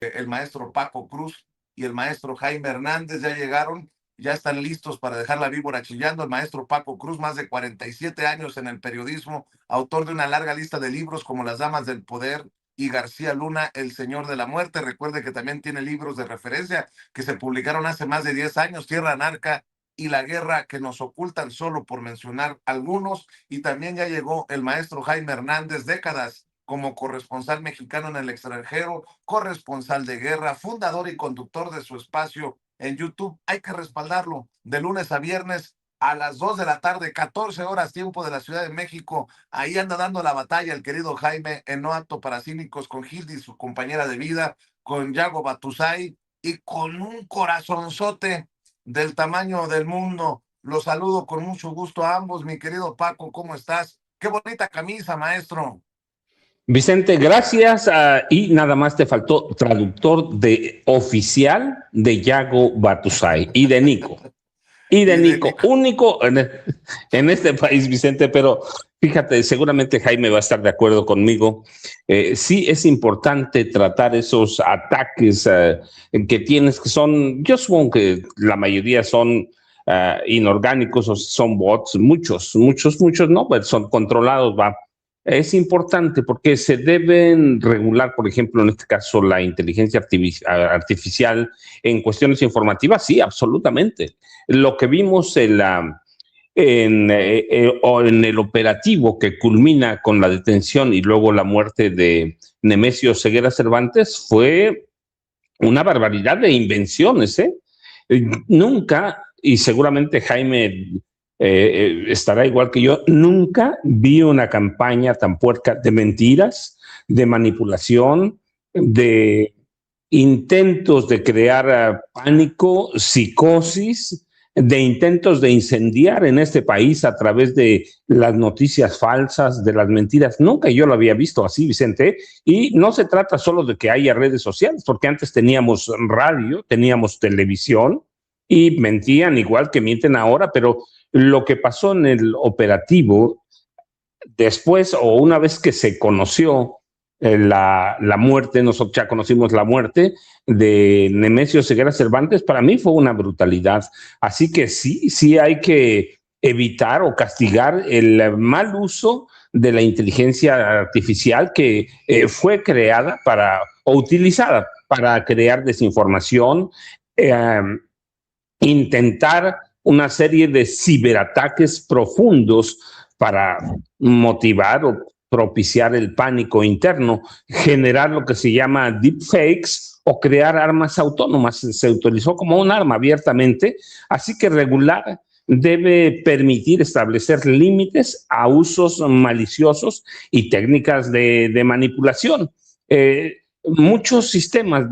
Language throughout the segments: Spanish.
el maestro Paco Cruz y el maestro Jaime Hernández ya llegaron, ya están listos para dejar la víbora chillando. El maestro Paco Cruz, más de 47 años en el periodismo, autor de una larga lista de libros como Las Damas del Poder y García Luna, El Señor de la Muerte. Recuerde que también tiene libros de referencia que se publicaron hace más de 10 años, Tierra Anarca y La Guerra que nos ocultan, solo por mencionar algunos. Y también ya llegó el maestro Jaime Hernández, décadas como corresponsal mexicano en el extranjero, corresponsal de guerra, fundador y conductor de su espacio en YouTube. Hay que respaldarlo de lunes a viernes a las 2 de la tarde, 14 horas tiempo de la Ciudad de México. Ahí anda dando la batalla el querido Jaime en No Apto para Cínicos, con Hildy, su compañera de vida, con Yago Batusay y con un corazonzote del tamaño del mundo. Los saludo con mucho gusto a ambos. Mi querido Paco, ¿cómo estás? Qué bonita camisa, maestro. Vicente, gracias. Y nada más te faltó traductor de oficial de Yago Batusay y de Nico. Único en este país, Vicente, pero fíjate, seguramente Jaime va a estar de acuerdo conmigo. Sí es importante tratar esos ataques que tienes, que son, yo supongo que la mayoría son inorgánicos o son bots, muchos no, pero son controlados, va. Es importante porque se deben regular, por ejemplo, en este caso, la inteligencia artificial en cuestiones informativas. Sí, absolutamente. Lo que vimos en el operativo que culmina con la detención y luego la muerte de Nemesio Ceguera Cervantes fue una barbaridad de invenciones, ¿eh? Nunca, y seguramente Jaime estará igual que yo, nunca vi una campaña tan puerca de mentiras, de manipulación, de intentos de crear pánico, psicosis, de intentos de incendiar en este país a través de las noticias falsas, de las mentiras. Nunca yo lo había visto así, Vicente, y no se trata solo de que haya redes sociales, porque antes teníamos radio, teníamos televisión, y mentían igual que mienten ahora, pero lo que pasó en el operativo, después o una vez que se conoció la muerte, nosotros ya conocimos la muerte de Nemesio Ceguera Cervantes, para mí fue una brutalidad. Así que sí hay que evitar o castigar el mal uso de la inteligencia artificial que fue creada o utilizada para crear desinformación, intentar una serie de ciberataques profundos para motivar o propiciar el pánico interno, generar lo que se llama deepfakes o crear armas autónomas. Se utilizó como un arma abiertamente, así que regular debe permitir establecer límites a usos maliciosos y técnicas de manipulación. Muchos sistemas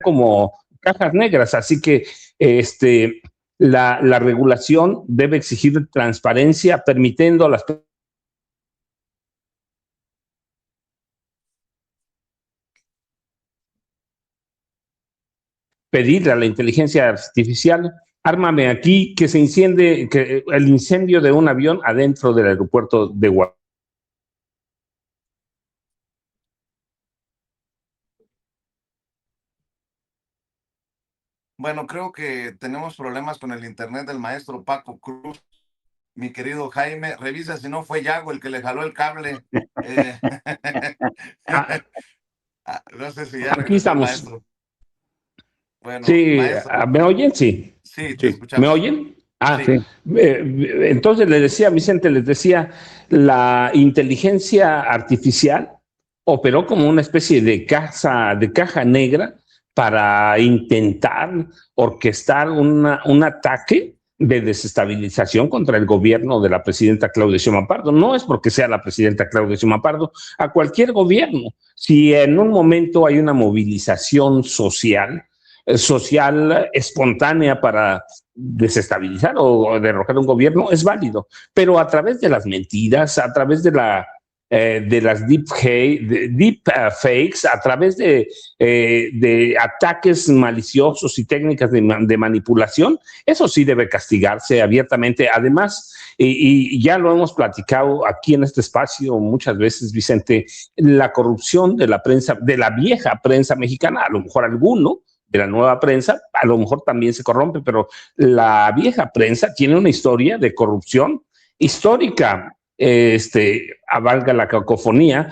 como cajas negras, así que la regulación debe exigir transparencia, permitiendo a las pedirle a la inteligencia artificial, ármame aquí, que se enciende el incendio de un avión adentro del aeropuerto de Guadalajara. Bueno, creo que tenemos problemas con el internet del maestro Paco Cruz. Mi querido Jaime, revisa si no fue Yago el que le jaló el cable. No sé si ya aquí estamos. El maestro. Bueno, sí, maestro. ¿Me oyen? Sí. Sí, te escuchamos. ¿Me oyen? Sí. Entonces les decía, Vicente, la inteligencia artificial operó como una especie de caja negra para intentar orquestar un ataque de desestabilización contra el gobierno de la presidenta Claudia Sheinbaum Pardo. No es porque sea la presidenta Claudia Sheinbaum Pardo, a cualquier gobierno. Si en un momento hay una movilización social espontánea para desestabilizar o derrocar un gobierno, es válido, pero a través de las mentiras, a través de la de las deep fakes a través de ataques maliciosos y técnicas de manipulación, eso sí debe castigarse abiertamente. Además, y ya lo hemos platicado aquí en este espacio muchas veces, Vicente, la corrupción de la prensa, de la vieja prensa mexicana, a lo mejor alguno de la nueva prensa, a lo mejor también se corrompe, pero la vieja prensa tiene una historia de corrupción histórica, valga la cacofonía,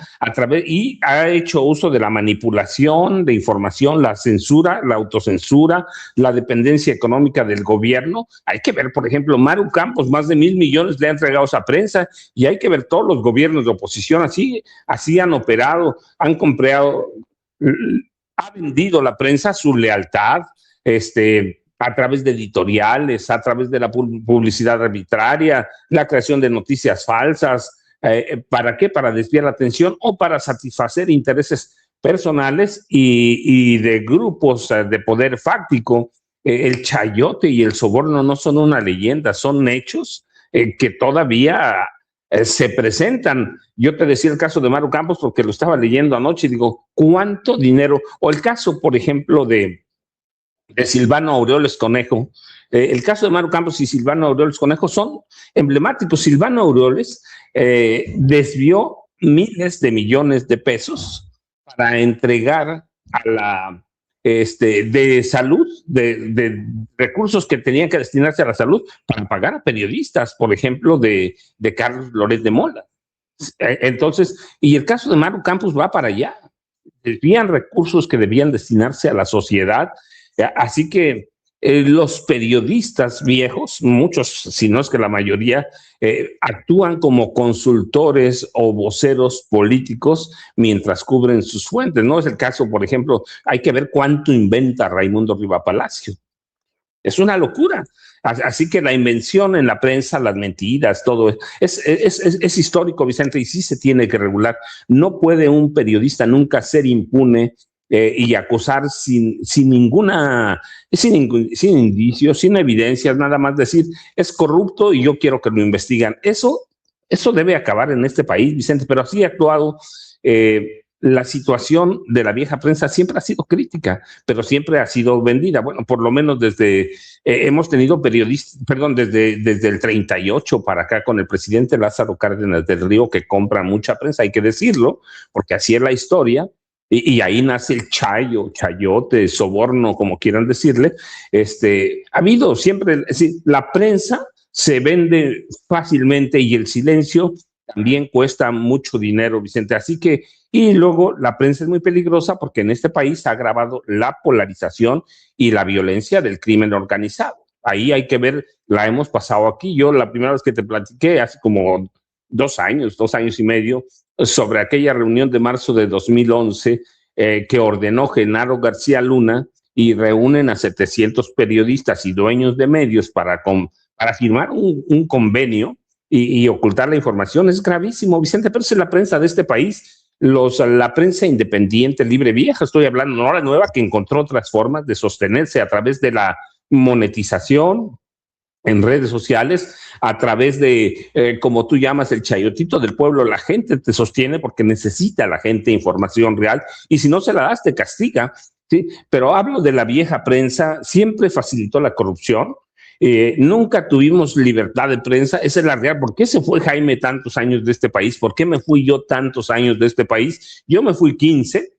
y ha hecho uso de la manipulación de información, la censura, la autocensura, la dependencia económica del gobierno. Hay que ver, por ejemplo, Maru Campos, más de 1,000 millones le ha entregado a esa prensa, y hay que ver todos los gobiernos de oposición, así han operado, han comprado, ha vendido la prensa su lealtad, a través de editoriales, a través de la publicidad arbitraria, la creación de noticias falsas. ¿Para qué? Para desviar la atención o para satisfacer intereses personales y de grupos de poder fáctico. El chayote y el soborno no son una leyenda, son hechos que todavía se presentan. Yo te decía el caso de Maru Campos porque lo estaba leyendo anoche y digo, ¿cuánto dinero? O el caso, por ejemplo, de Silvano Aureoles Conejo. El caso de Maru Campos y Silvano Aureoles Conejo son emblemáticos. Silvano Aureoles desvió miles de millones de pesos para entregar a la de salud, de recursos que tenían que destinarse a la salud para pagar a periodistas, por ejemplo, de Carlos Loret de Mola. Entonces, y el caso de Maru Campos va para allá. Desvían recursos que debían destinarse a la sociedad. Así que los periodistas viejos, muchos, si no es que la mayoría, actúan como consultores o voceros políticos mientras cubren sus fuentes. No es el caso, por ejemplo, hay que ver cuánto inventa Raimundo Riva Palacio. Es una locura. Así que la invención en la prensa, las mentiras, todo es histórico, Vicente, y sí se tiene que regular. No puede un periodista nunca ser impune y acusar sin indicios, sin evidencias, nada más decir es corrupto y yo quiero que lo investigan. Eso debe acabar en este país, Vicente, pero así ha actuado. La situación de la vieja prensa siempre ha sido crítica, pero siempre ha sido vendida. Bueno, por lo menos hemos tenido periodistas, desde el 38 para acá con el presidente Lázaro Cárdenas del Río, que compra mucha prensa, hay que decirlo, porque así es la historia. Y ahí nace el chayote, soborno, como quieran decirle. Ha habido siempre, es decir, la prensa se vende fácilmente y el silencio también cuesta mucho dinero, Vicente. Así que, y luego la prensa es muy peligrosa porque en este país ha agravado la polarización y la violencia del crimen organizado. Ahí hay que ver, la hemos pasado aquí. Yo la primera vez que te platiqué, hace como 2 años y medio, sobre aquella reunión de marzo de 2011 que ordenó Genaro García Luna y reúnen a 700 periodistas y dueños de medios para firmar un convenio y ocultar la información. Es gravísimo, Vicente, pero es la prensa de este país, la prensa independiente, libre, vieja, estoy hablando, no la nueva, que encontró otras formas de sostenerse a través de la monetización en redes sociales, a través de, como tú llamas, el chayotito del pueblo. La gente te sostiene porque necesita la gente información real y si no se la das te castiga, ¿sí? Pero hablo de la vieja prensa, siempre facilitó la corrupción. Nunca tuvimos libertad de prensa, esa es la realidad. ¿Por qué se fue Jaime tantos años de este país? ¿Por qué me fui yo tantos años de este país? Yo me fui 15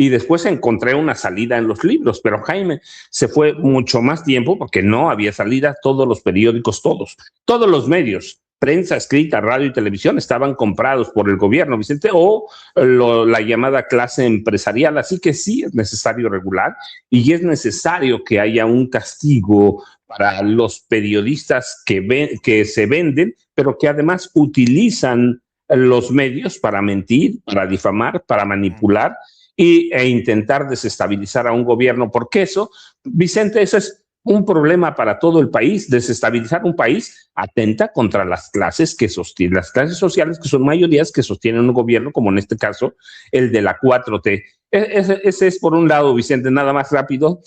y después encontré una salida en los libros, pero Jaime se fue mucho más tiempo porque no había salida. Todos los periódicos, todos los medios, prensa escrita, radio y televisión estaban comprados por el gobierno, Vicente, o la llamada clase empresarial. Así que sí es necesario regular y es necesario que haya un castigo para los periodistas que se venden, pero que además utilizan los medios para mentir, para difamar, para manipular e intentar desestabilizar a un gobierno, porque eso, Vicente, eso es un problema para todo el país. Desestabilizar un país atenta contra las clases que sostienen, las clases sociales que son mayorías que sostienen un gobierno, como en este caso el de la 4T. Ese es por un lado, Vicente, nada más rápido.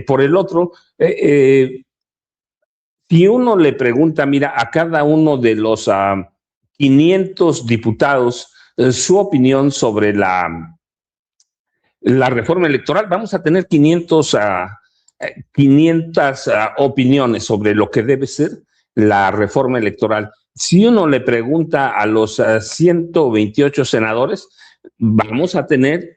Por el otro, si uno le pregunta, mira, a cada uno de los 500 diputados su opinión sobre la reforma electoral. Vamos a tener 500 opiniones sobre lo que debe ser la reforma electoral. Si uno le pregunta a los 128 senadores, vamos a tener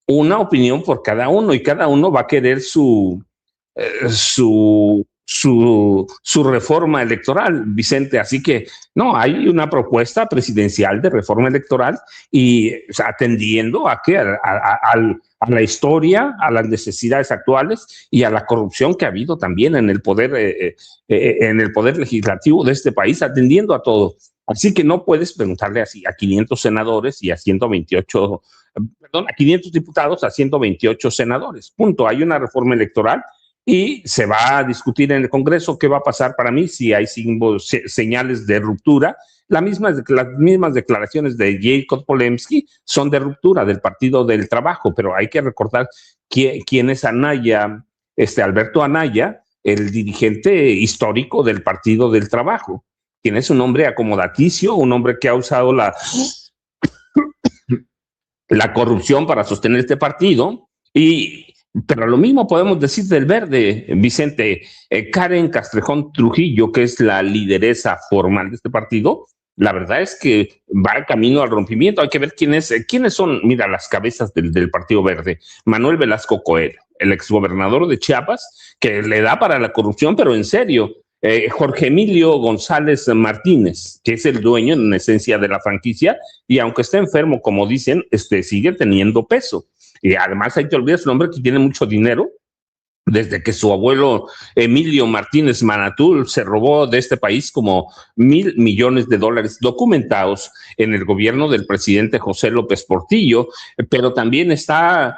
una opinión por cada uno y cada uno va a querer su reforma electoral, Vicente. Así que no, hay una propuesta presidencial de reforma electoral y o sea, atendiendo a la historia, a las necesidades actuales y a la corrupción que ha habido también en el poder legislativo de este país, atendiendo a todo. Así que no puedes preguntarle así a 500 senadores y a 128, perdón, a 500 diputados, a 128 senadores. Punto. Hay una reforma electoral y se va a discutir en el Congreso qué va a pasar. Para mí si hay señales de ruptura. Las mismas declaraciones de Jacob Polemski son de ruptura del Partido del Trabajo, pero hay que recordar quién es Anaya, Alberto Anaya, el dirigente histórico del Partido del Trabajo, quien es un hombre acomodaticio, un hombre que ha usado la corrupción para sostener este partido. Pero lo mismo podemos decir del Verde, Vicente. Karen Castrejón Trujillo, que es la lideresa formal de este partido, la verdad es que va camino al rompimiento. Hay que ver quiénes son, mira, las cabezas del Partido Verde. Manuel Velasco Coelho, el exgobernador de Chiapas, que le da para la corrupción, pero en serio. Jorge Emilio González Martínez, que es el dueño en esencia de la franquicia, y aunque está enfermo, como dicen, sigue teniendo peso. Y además hay que olvidar su nombre, que tiene mucho dinero, desde que su abuelo Emilio Martínez Manatul se robó de este país como $1,000 millones documentados en el gobierno del presidente José López Portillo, pero también está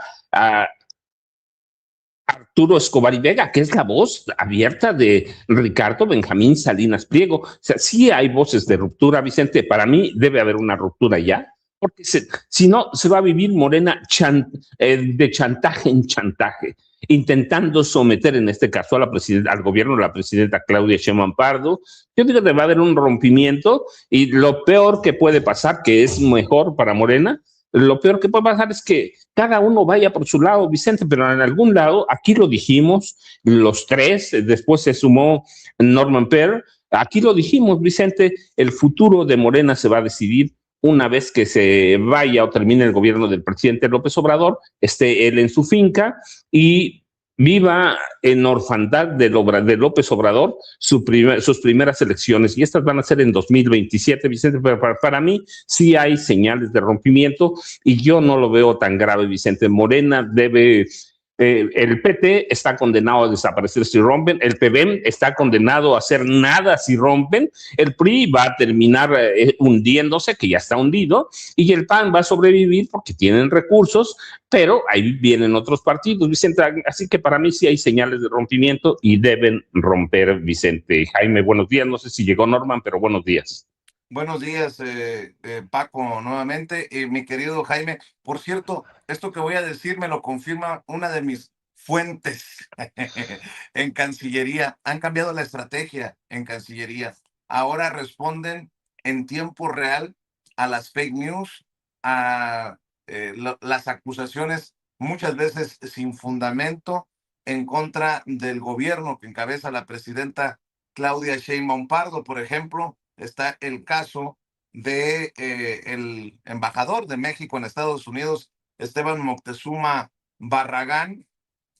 Arturo Escobar y Vega, que es la voz abierta de Ricardo Benjamín Salinas Pliego. O sea, sí hay voces de ruptura, Vicente. Para mí debe haber una ruptura ya, porque si no, se va a vivir Morena de chantaje en chantaje, intentando someter en este caso al gobierno de la presidenta Claudia Sheinbaum Pardo. Yo digo que va a haber un rompimiento y lo peor que puede pasar, que es mejor para Morena, lo peor que puede pasar es que cada uno vaya por su lado, Vicente, pero en algún lado, aquí lo dijimos, los tres, después se sumó Norman Perr, aquí lo dijimos, Vicente, el futuro de Morena se va a decidir una vez que se vaya o termine el gobierno del presidente López Obrador, esté él en su finca y viva en orfandad de López Obrador sus primeras elecciones, y estas van a ser en 2027, Vicente, pero para mí sí hay señales de rompimiento y yo no lo veo tan grave, Vicente. Morena debe... el PT está condenado a desaparecer si rompen, el PBM está condenado a hacer nada si rompen, el PRI va a terminar hundiéndose, que ya está hundido, y el PAN va a sobrevivir porque tienen recursos, pero ahí vienen otros partidos, Vicente. Así que para mí sí hay señales de rompimiento y deben romper, Vicente. Jaime, buenos días. No sé si llegó Norman, pero buenos días. Buenos días, Paco, nuevamente. Mi querido Jaime, por cierto, esto que voy a decir me lo confirma una de mis fuentes en Cancillería. Han cambiado la estrategia en Cancillería. Ahora responden en tiempo real a las fake news, a las acusaciones muchas veces sin fundamento en contra del gobierno que encabeza la presidenta Claudia Sheinbaum Pardo. Por ejemplo, está el caso de el embajador de México en Estados Unidos, Esteban Moctezuma Barragán,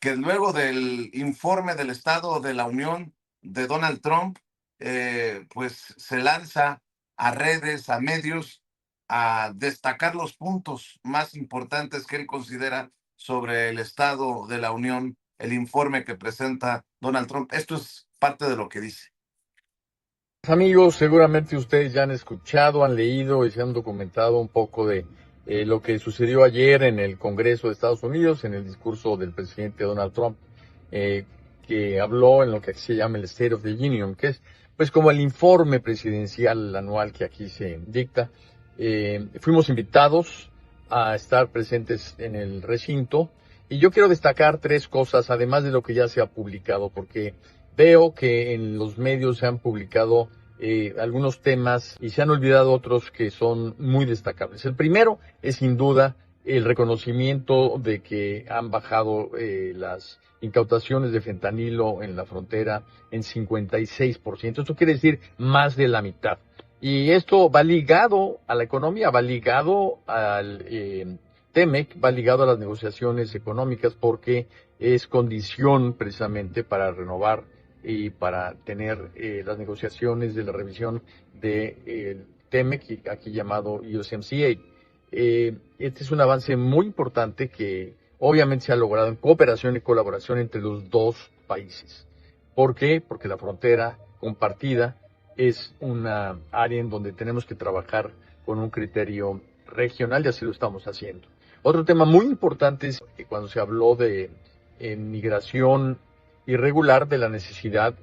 que luego del informe del Estado de la Unión de Donald Trump, pues se lanza a redes, a medios, a destacar los puntos más importantes que él considera sobre el Estado de la Unión, el informe que presenta Donald Trump. Esto es parte de lo que dice. Amigos, seguramente ustedes ya han escuchado, han leído y se han documentado un poco de lo que sucedió ayer en el Congreso de Estados Unidos, en el discurso del presidente Donald Trump, que habló en lo que se llama el State of the Union, que es pues como el informe presidencial anual que aquí se dicta. Fuimos invitados a estar presentes en el recinto y yo quiero destacar tres cosas, además de lo que ya se ha publicado, porque veo que en los medios se han publicado algunos temas y se han olvidado otros que son muy destacables. El primero es sin duda el reconocimiento de que han bajado las incautaciones de fentanilo en la frontera en 56%. Esto quiere decir más de la mitad. Y esto va ligado a la economía, va ligado al TEMEC, va ligado a las negociaciones económicas porque es condición precisamente para renovar y para tener las negociaciones de la revisión del TEMEC, aquí llamado USMCA. Este es un avance muy importante que obviamente se ha logrado en cooperación y colaboración entre los dos países. ¿Por qué? Porque la frontera compartida es una área en donde tenemos que trabajar con un criterio regional y así lo estamos haciendo. Otro tema muy importante es que cuando se habló de migración irregular, de la necesidad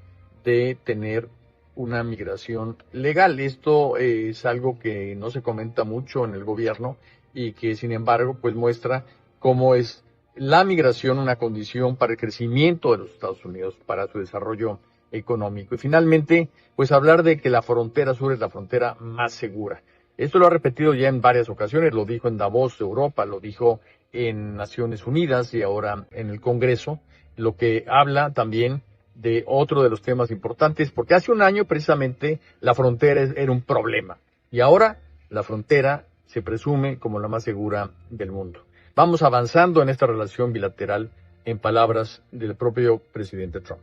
de tener una migración legal. Esto es algo que no se comenta mucho en el gobierno y que sin embargo pues muestra cómo es la migración una condición para el crecimiento de los Estados Unidos, para su desarrollo económico. Y finalmente, pues hablar de que la frontera sur es la frontera más segura. Esto lo ha repetido ya en varias ocasiones, lo dijo en Davos, Europa, lo dijo en Naciones Unidas y ahora en el Congreso, lo que habla también de otro de los temas importantes, porque hace un año precisamente la frontera era un problema y ahora la frontera se presume como la más segura del mundo. Vamos avanzando en esta relación bilateral, en palabras del propio presidente Trump.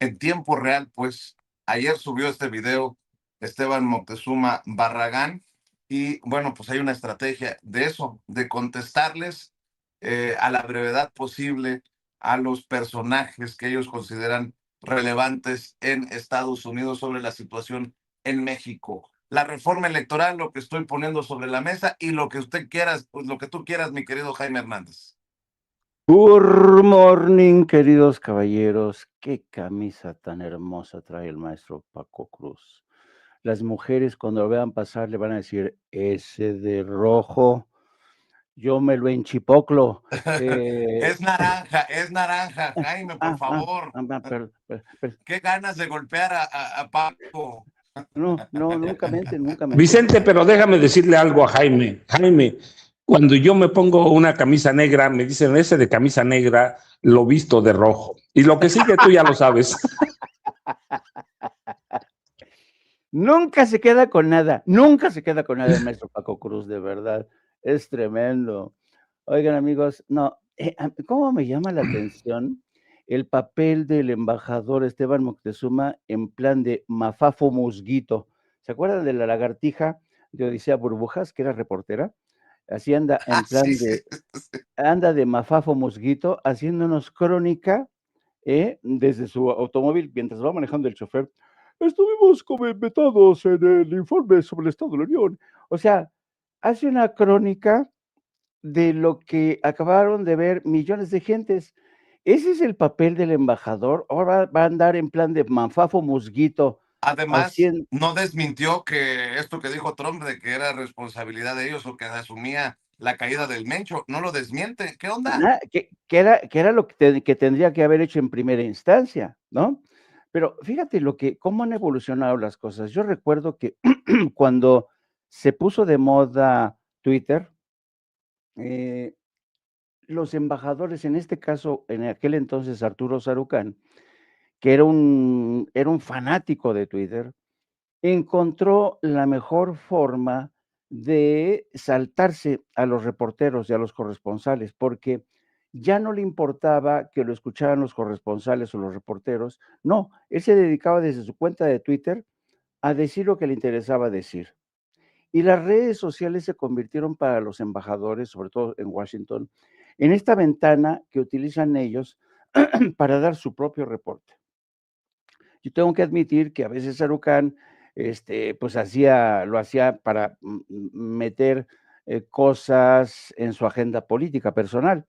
En tiempo real, pues ayer subió este video Esteban Moctezuma Barragán y bueno, pues hay una estrategia de eso, de contestarles a la brevedad posible a los personajes que ellos consideran relevantes en Estados Unidos sobre la situación en México. La reforma electoral, lo que estoy poniendo sobre la mesa y lo que usted quiera, pues lo que tú quieras, mi querido Jaime Hernández. Good morning, queridos caballeros. Qué camisa tan hermosa trae el maestro Paco Cruz. Las mujeres cuando lo vean pasar le van a decir, ese de rojo, yo me lo enchipoclo. Es naranja, Jaime, por favor. Qué ganas de golpear a Paco. No, nunca mente. Vicente, pero déjame decirle algo a Jaime. Jaime, cuando yo me pongo una camisa negra, me dicen, ese de camisa negra lo visto de rojo. Y lo que sigue tú ya lo sabes. Nunca se queda con nada el maestro Paco Cruz, de verdad. Es tremendo. Oigan, amigos, no, ¿cómo me llama la atención el papel del embajador Esteban Moctezuma en plan de Mafafo Musguito? ¿Se acuerdan de la lagartija de Odisea Burbujas, que era reportera? Así anda en plan anda de Mafafo Musguito, haciéndonos crónica desde su automóvil, mientras va manejando el chofer. Estuvimos comentados en el informe sobre el Estado de la Unión. O sea, hace una crónica de lo que acabaron de ver millones de gentes. Ese es el papel del embajador. Ahora va a andar en plan de Mafafo Musguito. Además, no desmintió que esto que dijo Trump de que era responsabilidad de ellos o que asumía la caída del Mencho, no lo desmiente. ¿Qué onda? Que era lo que tendría que haber hecho en primera instancia, ¿no? Pero fíjate cómo han evolucionado las cosas. Yo recuerdo que cuando se puso de moda Twitter, los embajadores, en este caso, en aquel entonces Arturo Sarucán, que era un fanático de Twitter, encontró la mejor forma de saltarse a los reporteros y a los corresponsales, porque ya no le importaba que lo escucharan los corresponsales o los reporteros, no, él se dedicaba desde su cuenta de Twitter a decir lo que le interesaba decir. Y las redes sociales se convirtieron para los embajadores, sobre todo en Washington, en esta ventana que utilizan ellos para dar su propio reporte. Yo tengo que admitir que a veces Sarucán pues lo hacía para meter cosas en su agenda política personal.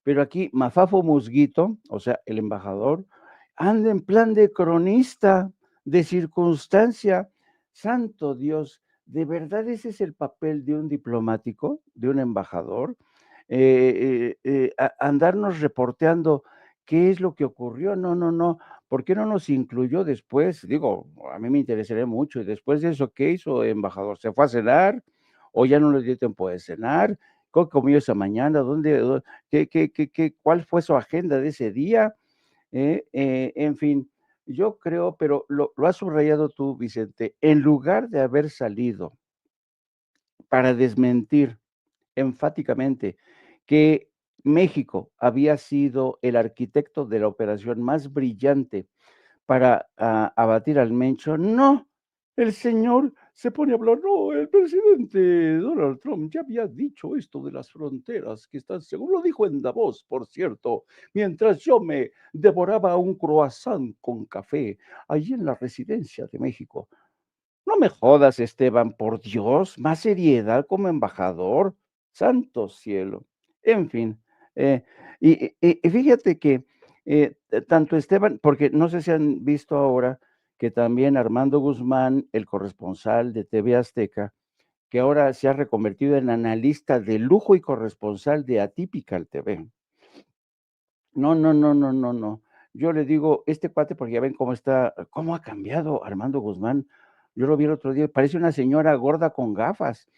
Pero aquí Mafafo Musguito, o sea, el embajador, anda en plan de cronista, de circunstancia. Santo Dios, ¿de verdad ese es el papel de un diplomático, de un embajador? Andarnos reporteando qué es lo que ocurrió. No. ¿por qué no nos incluyó después? Digo, a mí me interesaría mucho. Y después de eso, ¿qué hizo, embajador? ¿Se fue a cenar o ya no le dio tiempo de cenar? ¿Qué comió esa mañana? ¿Cuál fue su agenda de ese día? En fin, yo creo, pero lo has subrayado tú, Vicente, en lugar de haber salido para desmentir enfáticamente que México había sido el arquitecto de la operación más brillante para abatir al Mencho. No, el señor se pone a hablar, no, el presidente Donald Trump ya había dicho esto de las fronteras, que están seguro, lo dijo en Davos, por cierto, mientras yo me devoraba un croissant con café allí en la residencia de México. No me jodas, Esteban, por Dios, más seriedad como embajador, santo cielo. En fin, y fíjate que tanto Esteban, porque no sé si han visto ahora que también Armando Guzmán, el corresponsal de TV Azteca, que ahora se ha reconvertido en analista de lujo y corresponsal de Atypical TV. No, no, no, no, no, no. Yo le digo, este cuate, porque ya ven cómo está, cómo ha cambiado Armando Guzmán. Yo lo vi el otro día, parece una señora gorda con gafas,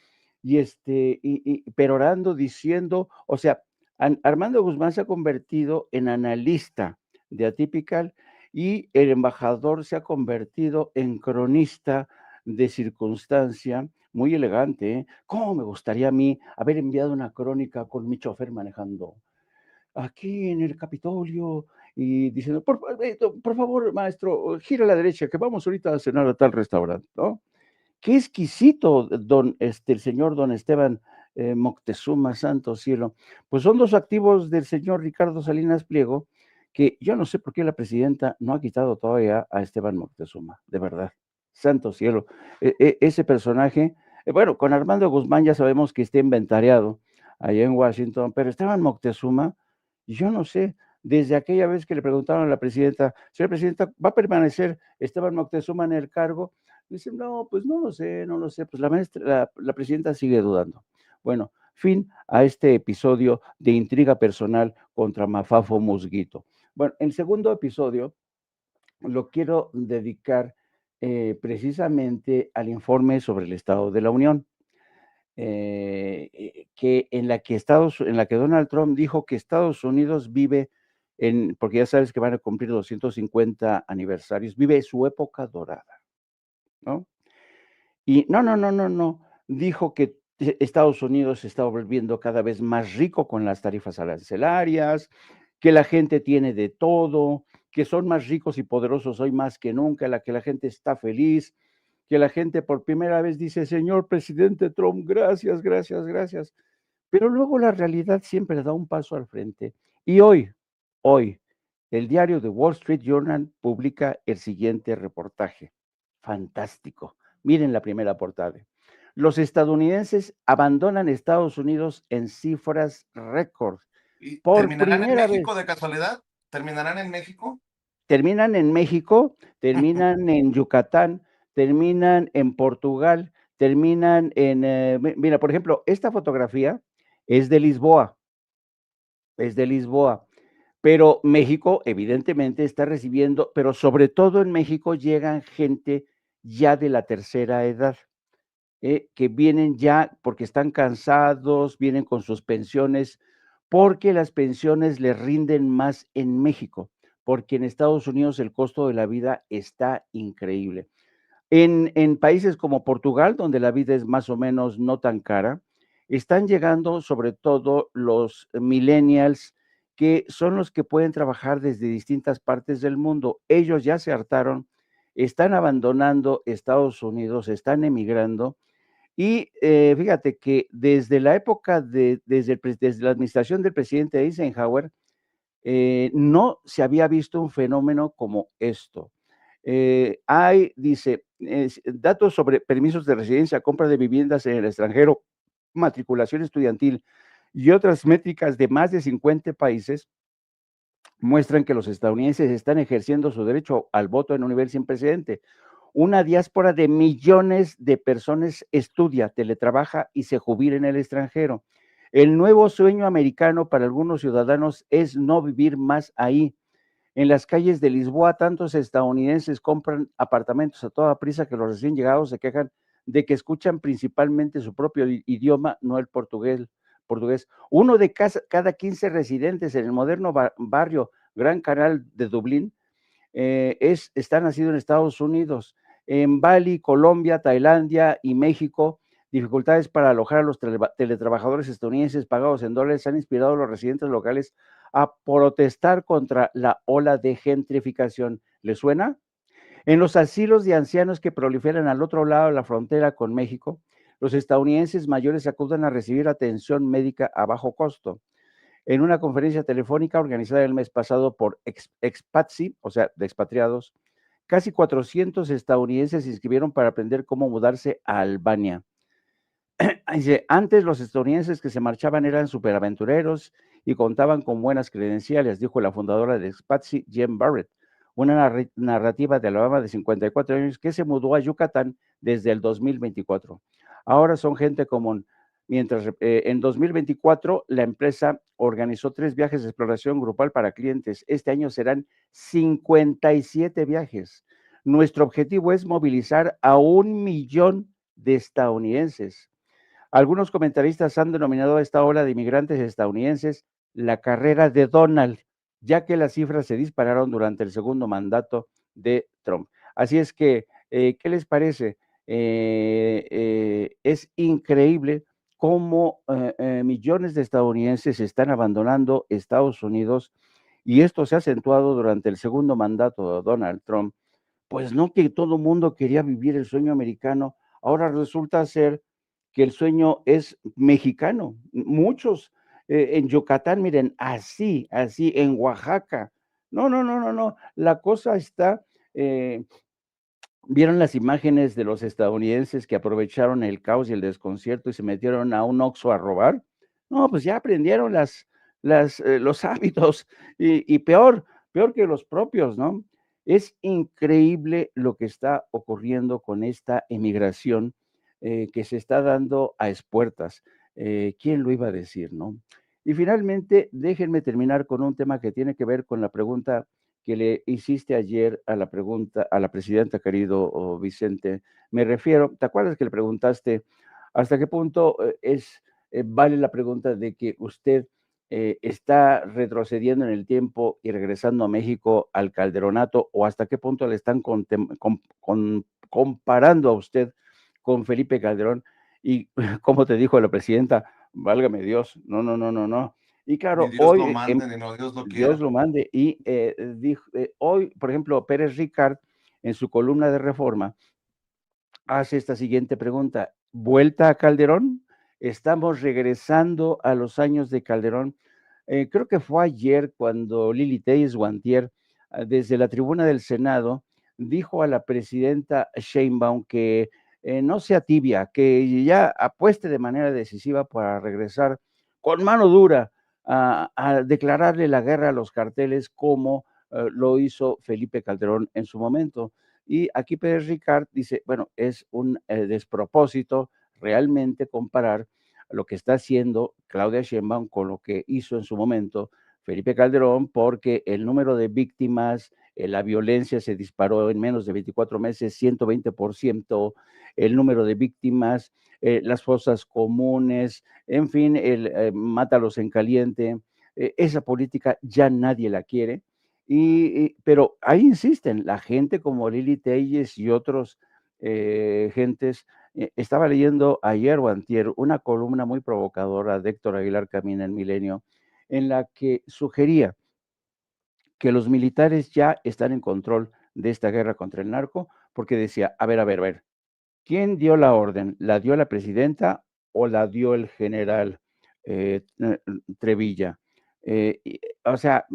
y perorando, diciendo, o sea, Armando Guzmán se ha convertido en analista de Atypical y el embajador se ha convertido en cronista de circunstancia, muy elegante, ¿eh? ¿Cómo me gustaría a mí haber enviado una crónica con mi chofer manejando aquí en el Capitolio y diciendo, por favor, maestro, gira a la derecha, que vamos ahorita a cenar a tal restaurante, ¿no? Qué exquisito, el señor don Esteban Moctezuma, santo cielo. Pues son dos activos del señor Ricardo Salinas Pliego, que yo no sé por qué la presidenta no ha quitado todavía a Esteban Moctezuma, de verdad, santo cielo. Ese personaje, bueno, con Armando Guzmán ya sabemos que está inventariado allá en Washington, pero Esteban Moctezuma, yo no sé, desde aquella vez que le preguntaron a la presidenta, señora presidenta, ¿va a permanecer Esteban Moctezuma en el cargo? Dice, no, pues no lo sé, no lo sé. Pues la presidenta sigue dudando. Bueno, fin a este episodio de intriga personal contra Mafafo Musguito. Bueno, el segundo episodio lo quiero dedicar precisamente al informe sobre el Estado de la Unión, que en la que Donald Trump dijo que Estados Unidos vive porque ya sabes que van a cumplir 250 aniversarios, vive su época dorada, ¿no? Y no, no, no, no, no. Dijo que Estados Unidos se está volviendo cada vez más rico con las tarifas arancelarias, que la gente tiene de todo, que son más ricos y poderosos hoy más que nunca, que la gente está feliz, que la gente por primera vez dice, señor presidente Trump, gracias, gracias, gracias. Pero luego la realidad siempre da un paso al frente. Y hoy, el diario The Wall Street Journal publica el siguiente reportaje. Fantástico. Miren la primera portada. Los estadounidenses abandonan Estados Unidos en cifras récord. ¿Y Por terminarán en primera vez. México de casualidad? ¿Terminarán en México? Terminan en México, terminan en Yucatán, terminan en Portugal, terminan mira, por ejemplo, esta fotografía es de Lisboa, pero México evidentemente está recibiendo, pero sobre todo en México llegan gente ya de la tercera edad, que vienen ya porque están cansados, vienen con sus pensiones, porque las pensiones les rinden más en México, porque en Estados Unidos el costo de la vida está increíble. En países como Portugal, donde la vida es más o menos no tan cara, están llegando sobre todo los millennials, que son los que pueden trabajar desde distintas partes del mundo. Ellos ya se hartaron, están abandonando Estados Unidos, están emigrando, y fíjate que desde la época desde la administración del presidente Eisenhower, no se había visto un fenómeno como esto. Dice, datos sobre permisos de residencia, compra de viviendas en el extranjero, matriculación estudiantil y otras métricas de más de 50 países muestran que los estadounidenses están ejerciendo su derecho al voto en un nivel sin precedente. Una diáspora de millones de personas estudia, teletrabaja y se jubila en el extranjero. El nuevo sueño americano para algunos ciudadanos es no vivir más ahí. En las calles de Lisboa, tantos estadounidenses compran apartamentos a toda prisa que los recién llegados se quejan de que escuchan principalmente su propio idioma, no el portugués. Uno de cada 15 residentes en el moderno barrio Gran Canal de Dublín está nacido en Estados Unidos. En Bali, Colombia, Tailandia y México, dificultades para alojar a los teletrabajadores estadounidenses pagados en dólares han inspirado a los residentes locales a protestar contra la ola de gentrificación. ¿Le suena? En los asilos de ancianos que proliferan al otro lado de la frontera con México, los estadounidenses mayores acudan a recibir atención médica a bajo costo. En una conferencia telefónica organizada el mes pasado por Expatsi, o sea, de expatriados, casi 400 estadounidenses se inscribieron para aprender cómo mudarse a Albania. Dice, antes los estadounidenses que se marchaban eran superaventureros y contaban con buenas credenciales, dijo la fundadora de Expatsi, Jen Barrett, una narrativa de Alabama de 54 años que se mudó a Yucatán desde el 2024. Ahora son gente común. Mientras en 2024 la empresa organizó 3 viajes de exploración grupal para clientes. Este año serán 57 viajes. Nuestro objetivo es movilizar a 1 millón de estadounidenses. Algunos comentaristas han denominado a esta ola de inmigrantes estadounidenses la carrera de Donald, ya que las cifras se dispararon durante el segundo mandato de Trump. Así es que, ¿qué les parece? Es increíble cómo millones de estadounidenses están abandonando Estados Unidos y esto se ha acentuado durante el segundo mandato de Donald Trump. Pues no que todo el mundo quería vivir el sueño americano, ahora resulta ser que el sueño es mexicano. Muchos en Yucatán, miren, así, en Oaxaca. No. La cosa está, ¿vieron las imágenes de los estadounidenses que aprovecharon el caos y el desconcierto y se metieron a un Oxxo a robar? No, pues ya aprendieron los hábitos y peor que los propios, ¿no? Es increíble lo que está ocurriendo con esta emigración que se está dando a espuertas. ¿Quién lo iba a decir, no? Y finalmente, déjenme terminar con un tema que tiene que ver con la pregunta que le hiciste ayer a la presidenta, querido Vicente. Me refiero, ¿te acuerdas que le preguntaste hasta qué punto vale la pregunta de que usted está retrocediendo en el tiempo y regresando a México al calderonato, o hasta qué punto le están comparando a usted con Felipe Calderón? Y como te dijo la presidenta, válgame Dios, no. Y Ni claro, Dios lo hoy mande, ni no Dios lo Dios quiera. lo mande. Y dijo, hoy, por ejemplo, Pérez Ricard, en su columna de Reforma, hace esta siguiente pregunta: ¿vuelta a Calderón? ¿Estamos regresando a los años de Calderón? Creo que fue ayer cuando Lili Telles Guantier, desde la tribuna del Senado, dijo a la presidenta Sheinbaum que no sea tibia, que ya apueste de manera decisiva para regresar con mano dura a declararle la guerra a los carteles como lo hizo Felipe Calderón en su momento. Y aquí Pérez Ricard dice, bueno, es un despropósito realmente comparar lo que está haciendo Claudia Sheinbaum con lo que hizo en su momento Felipe Calderón, porque el número de víctimas, la violencia se disparó en menos de 24 meses, 120%, el número de víctimas, las fosas comunes, en fin, el mátalos en caliente, esa política ya nadie la quiere. Pero ahí insisten, la gente como Lili Telles y otros gentes. Estaba leyendo ayer o antier una columna muy provocadora de Héctor Aguilar Camina en Milenio, en la que sugería que los militares ya están en control de esta guerra contra el narco, porque decía, a ver, ¿quién dio la orden? ¿La dio la presidenta o la dio el general Trevilla? O sea,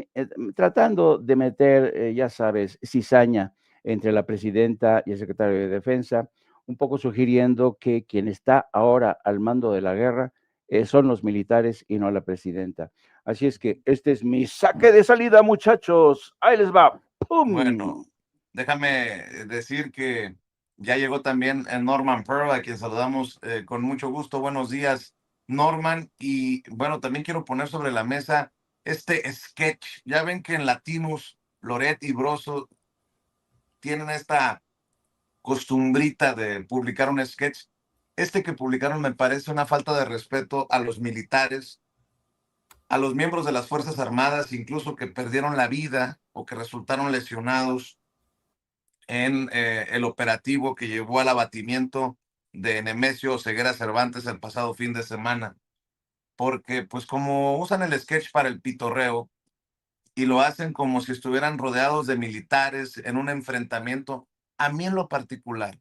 tratando de meter, ya sabes, cizaña entre la presidenta y el secretario de Defensa, un poco sugiriendo que quien está ahora al mando de la guerra son los militares y no la presidenta. Así es que este es mi saque de salida, muchachos. Ahí les va. ¡Pum! Bueno, déjame decir que ya llegó también Norman Pearl, a quien saludamos con mucho gusto. Buenos días, Norman. Y bueno, también quiero poner sobre la mesa este sketch. Ya ven que en Latinos Loret y Broso tienen esta costumbrita de publicar un sketch. Este que publicaron me parece una falta de respeto a los militares, a los miembros de las Fuerzas Armadas, incluso que perdieron la vida o que resultaron lesionados en el operativo que llevó al abatimiento de Nemesio Ceguera Cervantes el pasado fin de semana. Porque pues como usan el sketch para el pitorreo y lo hacen como si estuvieran rodeados de militares en un enfrentamiento, a mí en lo particular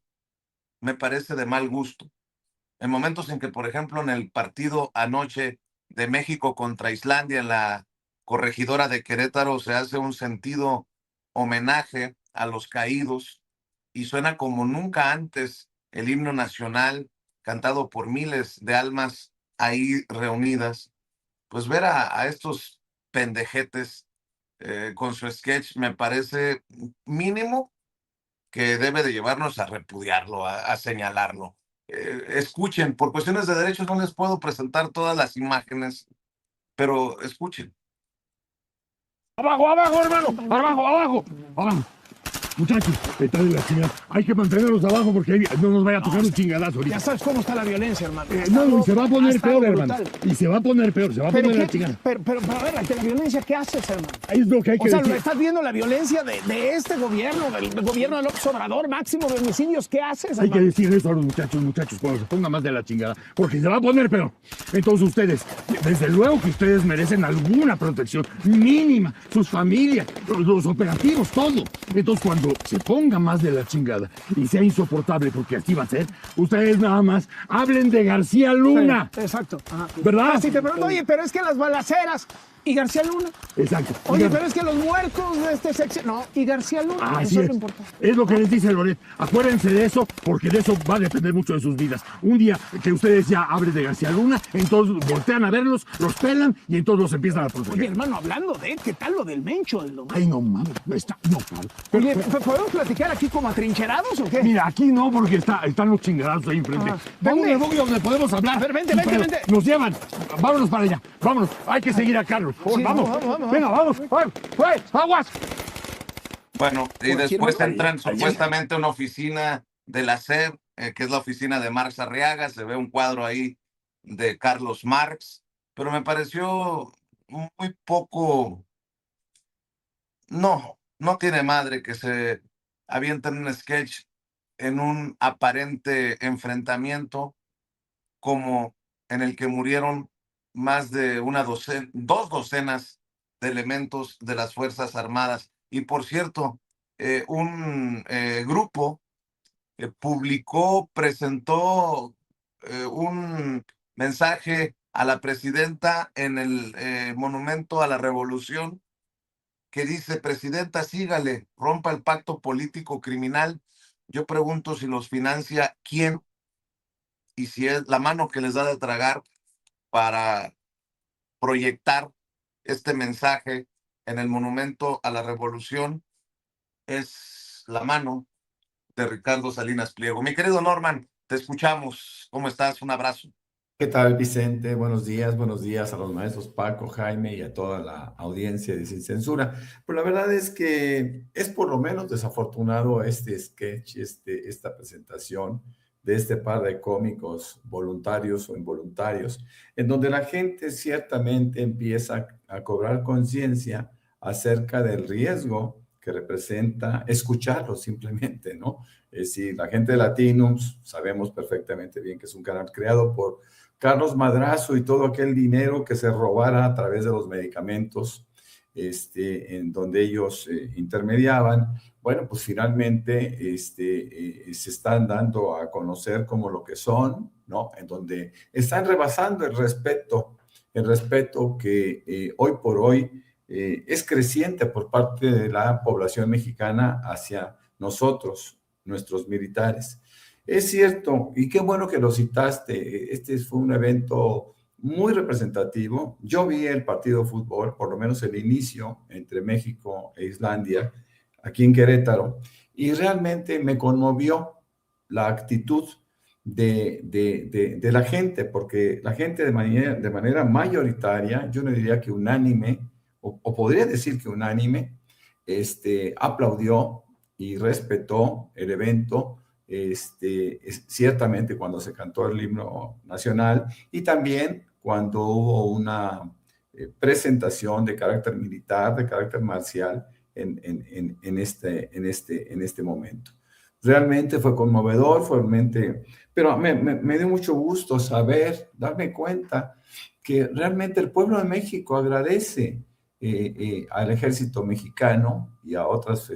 me parece de mal gusto. En momentos en que, por ejemplo, en el partido anoche de México contra Islandia en la corregidora de Querétaro se hace un sentido homenaje a los caídos y suena como nunca antes el himno nacional cantado por miles de almas ahí reunidas. Pues ver a estos pendejetes con su sketch me parece mínimo que debe de llevarnos a repudiarlo, a señalarlo. Escuchen, por cuestiones de derechos no les puedo presentar todas las imágenes, pero escuchen. Abajo, abajo, hermano, abajo, abajo, abajo. Muchachos, está de la chingada. Hay que mantenerlos abajo porque ahí no nos vaya a tocar un chingadazo ahorita. Ya sabes cómo está la violencia, hermano. No, y se va a poner peor, hermano. Y se va a poner peor, se va a poner la chingada. Pero, a ver, ante la violencia, ¿qué haces, hermano? Ahí es lo que hay que O sea, decir. ¿estás viendo la violencia de este gobierno, del gobierno de López Obrador, máximo de homicidios? ¿Qué haces, Hay que hermano? decir eso a los muchachos, cuando se ponga más de la chingada, porque se va a poner peor. Entonces ustedes, desde luego que ustedes merecen alguna protección mínima, sus familias, los operativos, todo. Entonces cuando se ponga más de la chingada y sea insoportable, porque así va a ser, ustedes nada más hablen de García Luna. Sí, exacto. Ajá. ¿Verdad? Si te pregunto, oye, pero es que las balaceras y García Luna. Exacto. Oye, pero es que los muertos de este sexo. No, y García Luna. Así Eso es. lo importante. Es lo que les dice Loret. Acuérdense de eso, porque de eso va a depender mucho de sus vidas. Un día que ustedes ya hablen de García Luna, entonces voltean a verlos, los pelan y entonces los empiezan a proteger. Oye, hermano, hablando de ¿qué tal lo del Mencho del domingo? Ay, no mames, está, no, claro. Oye, ¿podemos platicar aquí como atrincherados o qué? Mira, aquí no, porque están los chingadazos ahí enfrente. Ajá. Vamos ¿Dónde? donde podemos hablar. A ver, vente, Sin vente, pedo. vente. Nos llevan. Vámonos para allá. Vámonos. Hay que seguir a Carlos. Sí, vamos. vamos. Venga, vamos. Aguas. Bueno, y Cualquier después barbaridad. entran supuestamente a una oficina de la SER, que es la oficina de Marx Arriaga. Se ve un cuadro ahí de Carlos Marx, pero me pareció muy poco. No tiene madre que se avienten un sketch en un aparente enfrentamiento como en el que murieron más de dos docenas de elementos de las Fuerzas Armadas. Y por cierto, un grupo presentó un mensaje a la presidenta en el Monumento a la Revolución que dice: presidenta, sígale, rompa el pacto político criminal. Yo pregunto si los financia quién y si es la mano que les da de tragar para proyectar este mensaje en el Monumento a la Revolución. Es la mano de Ricardo Salinas Pliego. Mi querido Norman, te escuchamos. ¿Cómo estás? Un abrazo. ¿Qué tal, Vicente? Buenos días a los maestros Paco, Jaime y a toda la audiencia de Sin Censura. Pues la verdad es que es por lo menos desafortunado este sketch, esta presentación de este par de cómicos voluntarios o involuntarios, en donde la gente ciertamente empieza a cobrar conciencia acerca del riesgo que representa escucharlo simplemente, ¿no? Es decir, la gente de Latinums sabemos perfectamente bien que es un canal creado por Carlos Madrazo y todo aquel dinero que se robara a través de los medicamentos en donde ellos intermediaban. Bueno, pues finalmente se están dando a conocer como lo que son, ¿no? En donde están rebasando el respeto que hoy por hoy es creciente por parte de la población mexicana hacia nosotros, nuestros militares. Es cierto, y qué bueno que lo citaste, este fue un evento muy representativo. Yo vi el partido de fútbol, por lo menos el inicio entre México e Islandia, aquí en Querétaro, y realmente me conmovió la actitud de la gente, porque la gente de manera mayoritaria, yo no diría que unánime, o podría decir que unánime, aplaudió y respetó el evento, ciertamente cuando se cantó el himno nacional y también cuando hubo una presentación de carácter militar, de carácter marcial en este momento. Realmente fue conmovedor, pero me dio mucho gusto darme cuenta que realmente el pueblo de México agradece al ejército mexicano y a otras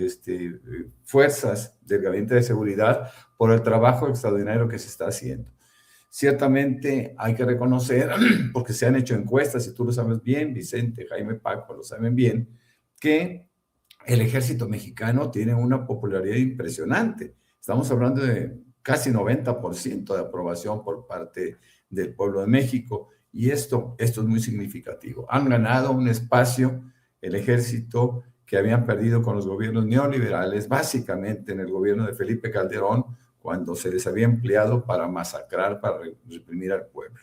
fuerzas del Gabinete de Seguridad por el trabajo extraordinario que se está haciendo. Ciertamente hay que reconocer, porque se han hecho encuestas, y tú lo sabes bien, Vicente, Jaime, Paco, lo saben bien, que el ejército mexicano tiene una popularidad impresionante. Estamos hablando de casi 90% de aprobación por parte del pueblo de México, y esto es muy significativo. Han ganado un espacio, el ejército, que habían perdido con los gobiernos neoliberales, básicamente en el gobierno de Felipe Calderón, cuando se les había empleado para masacrar, para reprimir al pueblo.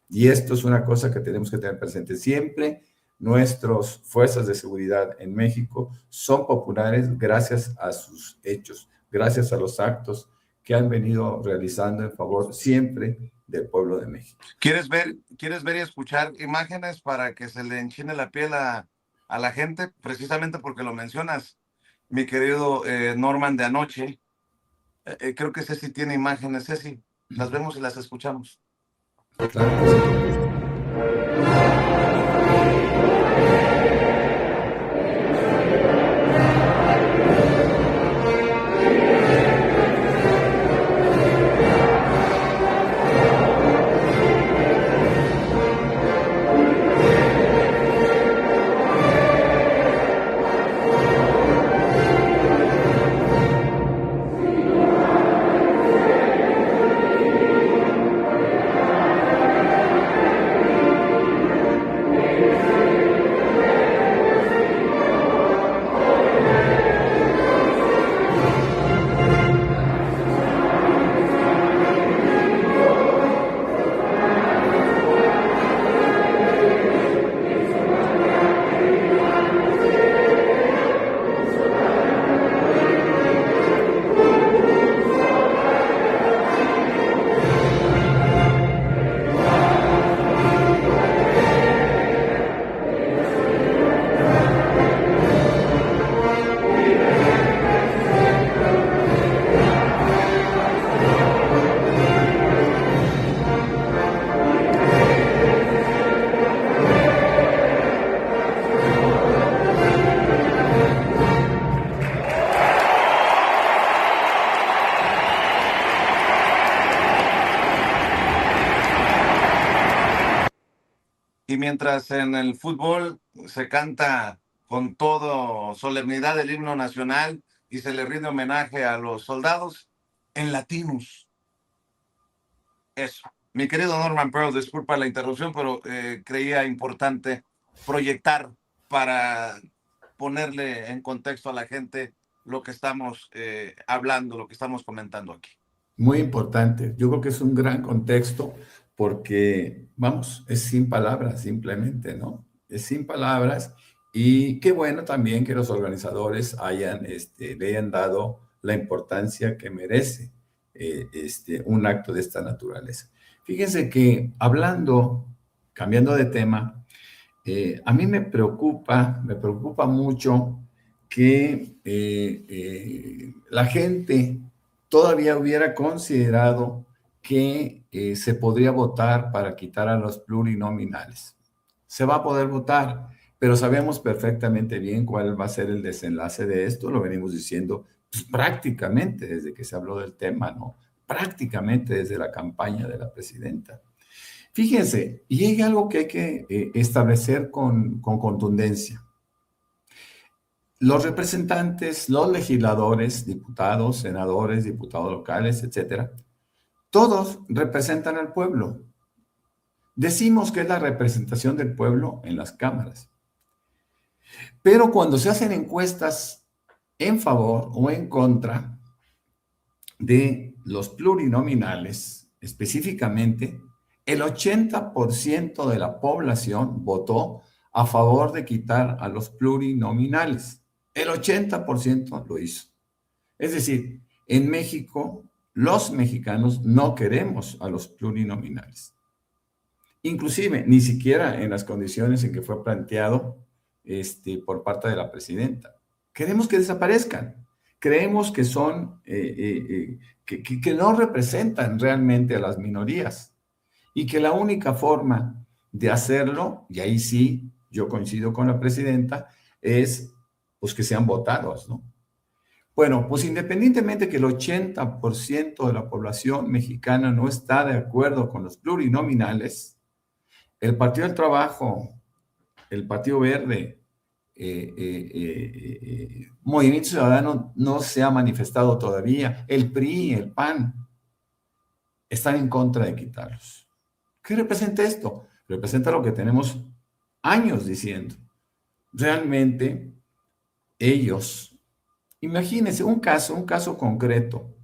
Y esto es una cosa que tenemos que tener presente siempre. Nuestras fuerzas de seguridad en México son populares gracias a sus hechos, gracias a los actos que han venido realizando en favor siempre del pueblo de México. ¿Quieres ver y escuchar imágenes para que se le enchine la piel a la gente? Precisamente porque lo mencionas, mi querido Norman, de anoche. Creo que Ceci tiene imágenes. Ceci, las vemos y las escuchamos. Claro que sí. Y mientras en el fútbol se canta con toda solemnidad el himno nacional y se le rinde homenaje a los soldados, en Latinos. Eso. Mi querido Norman Pearl, disculpa la interrupción, pero creía importante proyectar para ponerle en contexto a la gente lo que estamos hablando, lo que estamos comentando aquí. Muy importante. Yo creo que es un gran contexto porque, vamos, es sin palabras simplemente, ¿no? Es sin palabras, y qué bueno también que los organizadores le hayan dado la importancia que merece un acto de esta naturaleza. Fíjense que cambiando de tema, a mí me preocupa mucho que la gente todavía hubiera considerado que se podría votar para quitar a los plurinominales. Se va a poder votar, pero sabemos perfectamente bien cuál va a ser el desenlace de esto. Lo venimos diciendo pues, prácticamente desde que se habló del tema, ¿no? Prácticamente desde la campaña de la presidenta. Fíjense, y hay algo que hay que establecer con contundencia. Los representantes, los legisladores, diputados, senadores, diputados locales, etcétera, todos representan al pueblo. Decimos que es la representación del pueblo en las cámaras. Pero cuando se hacen encuestas en favor o en contra de los plurinominales, específicamente, el 80% de la población votó a favor de quitar a los plurinominales. El 80% lo hizo. Es decir, en México, los mexicanos no queremos a los plurinominales. Inclusive, ni siquiera en las condiciones en que fue planteado por parte de la presidenta. Queremos que desaparezcan. Creemos que son, que no representan realmente a las minorías y que la única forma de hacerlo, y ahí sí yo coincido con la presidenta, es pues que sean votados, ¿no? Bueno, pues independientemente que el 80% de la población mexicana no está de acuerdo con los plurinominales, el Partido del Trabajo, el Partido Verde, Movimiento Ciudadano no se ha manifestado todavía, el PRI, el PAN, están en contra de quitarlos. ¿Qué representa esto? Representa lo que tenemos años diciendo. Realmente, ellos, imagínense un caso concreto.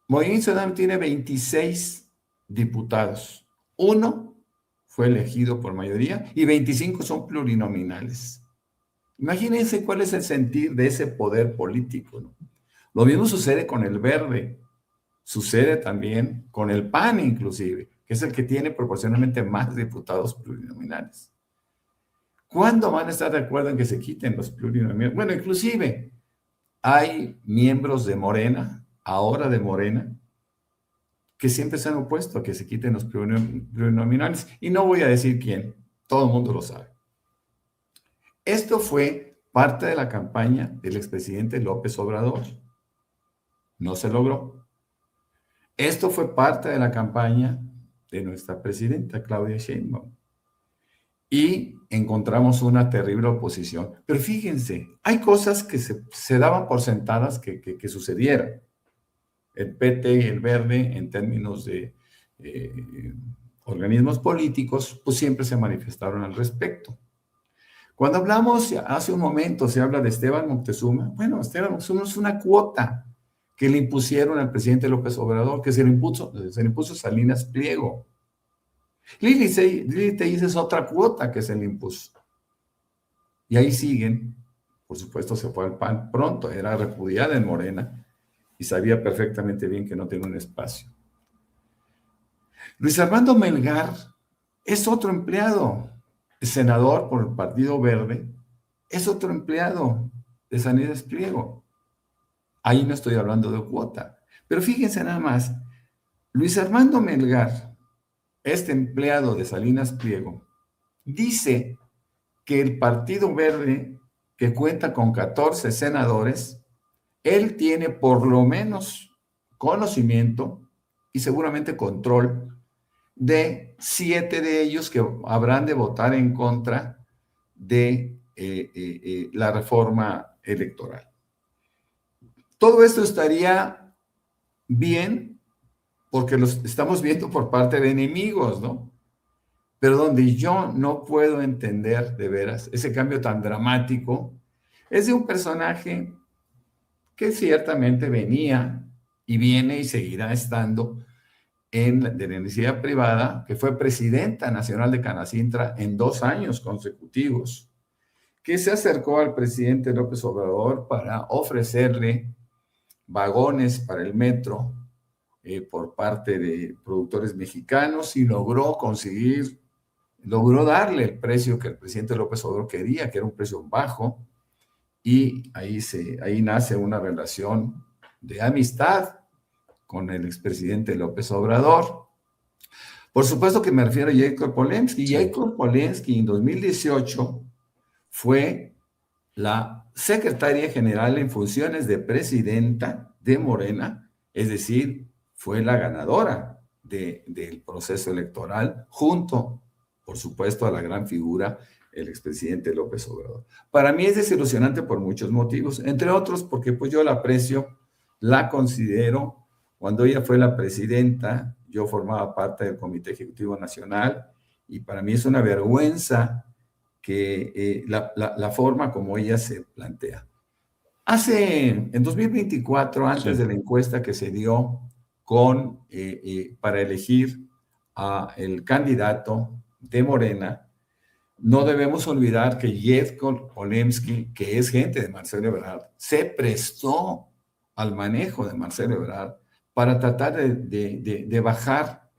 Movimiento Ciudadano tiene 26 diputados. Uno fue elegido por mayoría y 25 son plurinominales. Imagínense cuál es el sentir de ese poder político, ¿no? Lo mismo sucede con el Verde, sucede también con el PAN inclusive, que es el que tiene proporcionalmente más diputados plurinominales. ¿Cuándo van a estar de acuerdo en que se quiten los plurinominales? Bueno, inclusive hay miembros de Morena, ahora de Morena, que siempre se han opuesto a que se quiten los plurinominales. Y no voy a decir quién, todo el mundo lo sabe. Esto fue parte de la campaña del expresidente López Obrador. No se logró. Esto fue parte de la campaña de nuestra presidenta, Claudia Sheinbaum. Y encontramos una terrible oposición. Pero fíjense, hay cosas que se daban por sentadas que sucedieran. El PT y el Verde, en términos de organismos políticos, pues siempre se manifestaron al respecto. Cuando hablamos, hace un momento se habla de Esteban Moctezuma. Bueno, Esteban Moctezuma es una cuota que le impusieron al presidente López Obrador, que se le impuso Salinas Pliego. Lili Tellez es otra cuota que se le impuso. Y ahí siguen. Por supuesto, se fue al PAN pronto, era repudiada en Morena y sabía perfectamente bien que no tenía un espacio. Luis Armando Melgar es otro empleado, senador por el Partido Verde, es otro empleado de Salinas Pliego. Ahí no estoy hablando de cuota. Pero fíjense nada más, Luis Armando Melgar, este empleado de Salinas Pliego, dice que el Partido Verde, que cuenta con 14 senadores, él tiene por lo menos conocimiento y seguramente control de 7 de ellos que habrán de votar en contra de la reforma electoral. Todo esto estaría bien porque los estamos viendo por parte de enemigos, ¿no? Pero donde yo no puedo entender de veras ese cambio tan dramático es de un personaje que ciertamente venía y viene y seguirá estando de la iniciativa privada, que fue presidenta nacional de Canacintra en 2 años consecutivos, que se acercó al presidente López Obrador para ofrecerle vagones para el metro por parte de productores mexicanos y logró darle el precio que el presidente López Obrador quería, que era un precio bajo, y ahí nace una relación de amistad con el expresidente López Obrador. Por supuesto que me refiero a Jacob Polensky. Jacob Polensky en 2018 fue la secretaria general en funciones de presidenta de Morena, es decir, fue la ganadora del proceso electoral junto, por supuesto, a la gran figura, el expresidente López Obrador. Para mí es desilusionante por muchos motivos, entre otros porque pues yo la aprecio, la considero. Cuando ella fue la presidenta, yo formaba parte del Comité Ejecutivo Nacional y para mí es una vergüenza que la forma como ella se plantea. En 2024, antes de la encuesta que se dio para elegir al candidato de Morena, no debemos olvidar que Yevgeny Polemski, que es gente de Marcelo Ebrard, se prestó al manejo de Marcelo Ebrard para tratar de bajar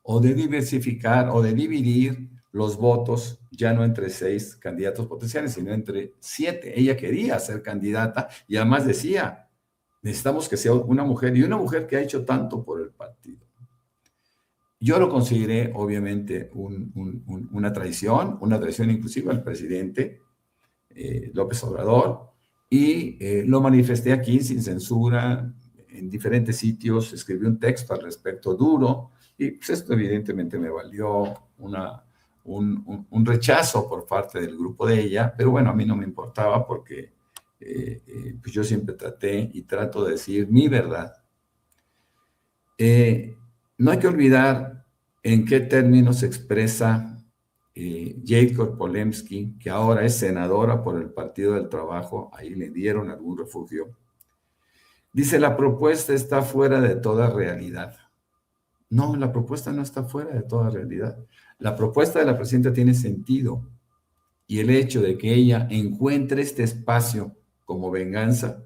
o de diversificar o de dividir los votos, ya no entre 6 candidatos potenciales, sino entre 7. Ella quería ser candidata y además decía, necesitamos que sea una mujer, y una mujer que ha hecho tanto por el partido. Yo lo consideré, obviamente, una traición inclusive al presidente López Obrador, y lo manifesté aquí sin censura, en diferentes sitios, escribí un texto al respecto duro, y pues esto evidentemente me valió un rechazo por parte del grupo de ella, pero bueno, a mí no me importaba porque pues yo siempre traté y trato de decir mi verdad. No hay que olvidar en qué términos se expresa Yevgeny Polemski, que ahora es senadora por el Partido del Trabajo, ahí le dieron algún refugio. Dice, la propuesta está fuera de toda realidad. No, la propuesta no está fuera de toda realidad. La propuesta de la presidenta tiene sentido, y el hecho de que ella encuentre este espacio como venganza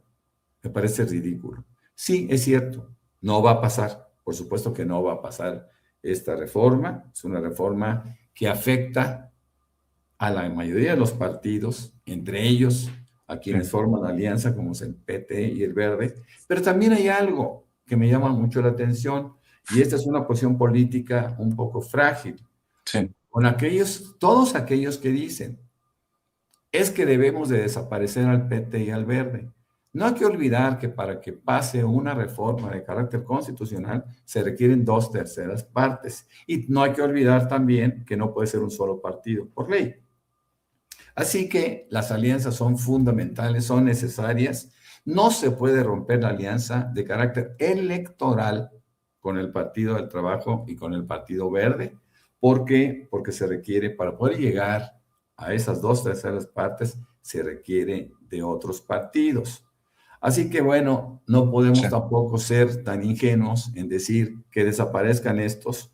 me parece ridículo. Sí, es cierto, no va a pasar. Por supuesto que no va a pasar esta reforma. Es una reforma que afecta a la mayoría de los partidos, entre ellos a quienes forman alianza, como es el PT y el Verde. Pero también hay algo que me llama mucho la atención, y esta es una posición política un poco frágil. Sí. Con todos aquellos que dicen, es que debemos de desaparecer al PT y al Verde. No hay que olvidar que para que pase una reforma de carácter constitucional se requieren 2/3 partes. Y no hay que olvidar también que no puede ser un solo partido por ley. Así que las alianzas son fundamentales, son necesarias. No se puede romper la alianza de carácter electoral con el Partido del Trabajo y con el Partido Verde. ¿Por qué? Porque se requiere, para poder llegar a esas 2/3 partes, se requiere de otros partidos. Así que bueno, no podemos tampoco ser tan ingenuos en decir que desaparezcan estos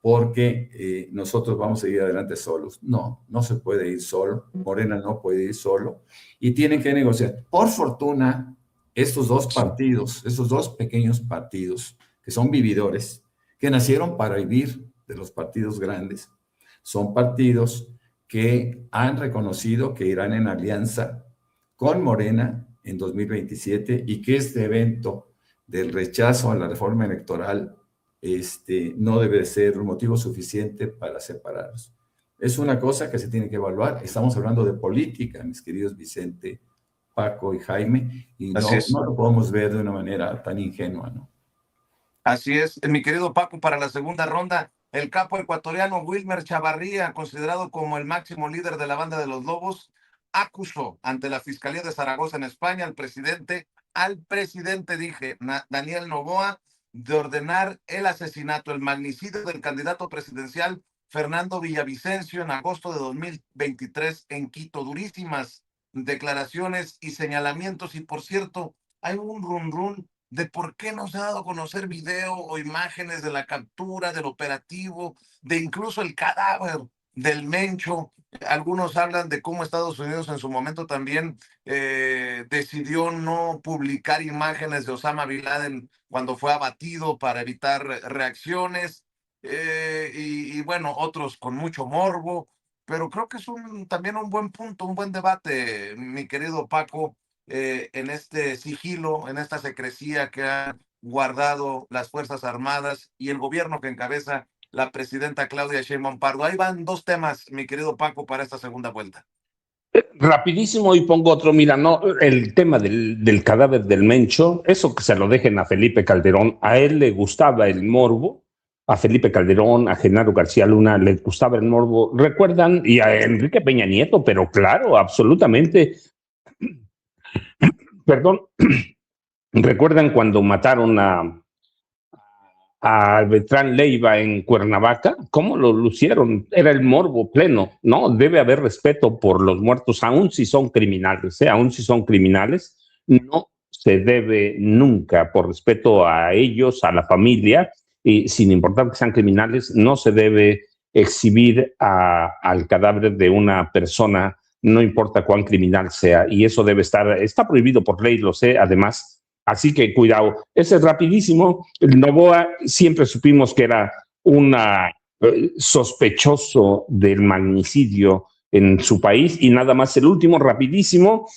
porque nosotros vamos a seguir adelante solos. No, no se puede ir solo. Morena no puede ir solo y tienen que negociar. Por fortuna, estos dos partidos, estos dos pequeños partidos que son vividores, que nacieron para vivir de los partidos grandes, son partidos que han reconocido que irán en alianza con Morena en 2027 y que este evento del rechazo a la reforma electoral no debe ser un motivo suficiente para separarlos. Es una cosa que se tiene que evaluar. Estamos hablando de política, mis queridos Vicente, Paco y Jaime, y no lo podemos ver de una manera tan ingenua, ¿no? Así es, mi querido Paco, para la segunda ronda, el capo ecuatoriano Wilmer Chavarría, considerado como el máximo líder de la banda de los Lobos, acusó ante la Fiscalía de Zaragoza en España al presidente Daniel Noboa, de ordenar el asesinato, el magnicidio del candidato presidencial Fernando Villavicencio en agosto de 2023 en Quito. Durísimas declaraciones y señalamientos, y por cierto, hay un run de por qué no se ha dado a conocer video o imágenes de la captura, del operativo, de incluso el cadáver del Mencho. Algunos hablan de cómo Estados Unidos en su momento también decidió no publicar imágenes de Osama Bin Laden cuando fue abatido para evitar reacciones, y bueno, otros con mucho morbo, pero creo que es también un buen punto, un buen debate, mi querido Paco, en este sigilo, en esta secrecía que han guardado las Fuerzas Armadas y el gobierno que encabeza la presidenta Claudia Sheinbaum Pardo. Ahí van dos temas, mi querido Paco, para esta segunda vuelta. Rapidísimo, y pongo otro. Mira, no, el tema del cadáver del Mencho, eso que se lo dejen a Felipe Calderón. A él le gustaba el morbo, a Felipe Calderón, a Genaro García Luna le gustaba el morbo. ¿Recuerdan? Y a Enrique Peña Nieto, pero claro, absolutamente. Perdón. ¿Recuerdan cuando mataron a Beltrán Leiva en Cuernavaca? ¿Cómo lo lucieron? Era el morbo pleno, ¿no? Debe haber respeto por los muertos, aun si son criminales, aun si son criminales, no se debe nunca, por respeto a ellos, a la familia, y sin importar que sean criminales, no se debe exhibir al cadáver de una persona, no importa cuán criminal sea, y eso está prohibido por ley, lo sé, además. Así que cuidado. Ese es rapidísimo. Noboa siempre supimos que era un sospechoso del magnicidio en su país. Y nada más el último, rapidísimo,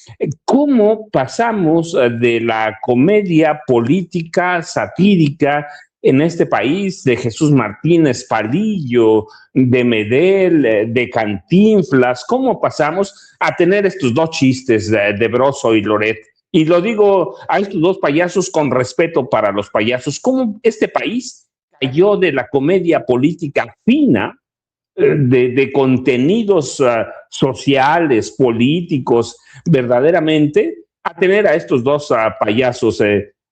¿cómo pasamos de la comedia política satírica en este país de Jesús Martínez Palillo, de Medel, de Cantinflas? ¿Cómo pasamos a tener estos dos chistes de Broso y Loret? Y lo digo a estos dos payasos con respeto para los payasos. ¿Cómo este país cayó de la comedia política fina, de contenidos sociales, políticos, verdaderamente, a tener a estos dos payasos?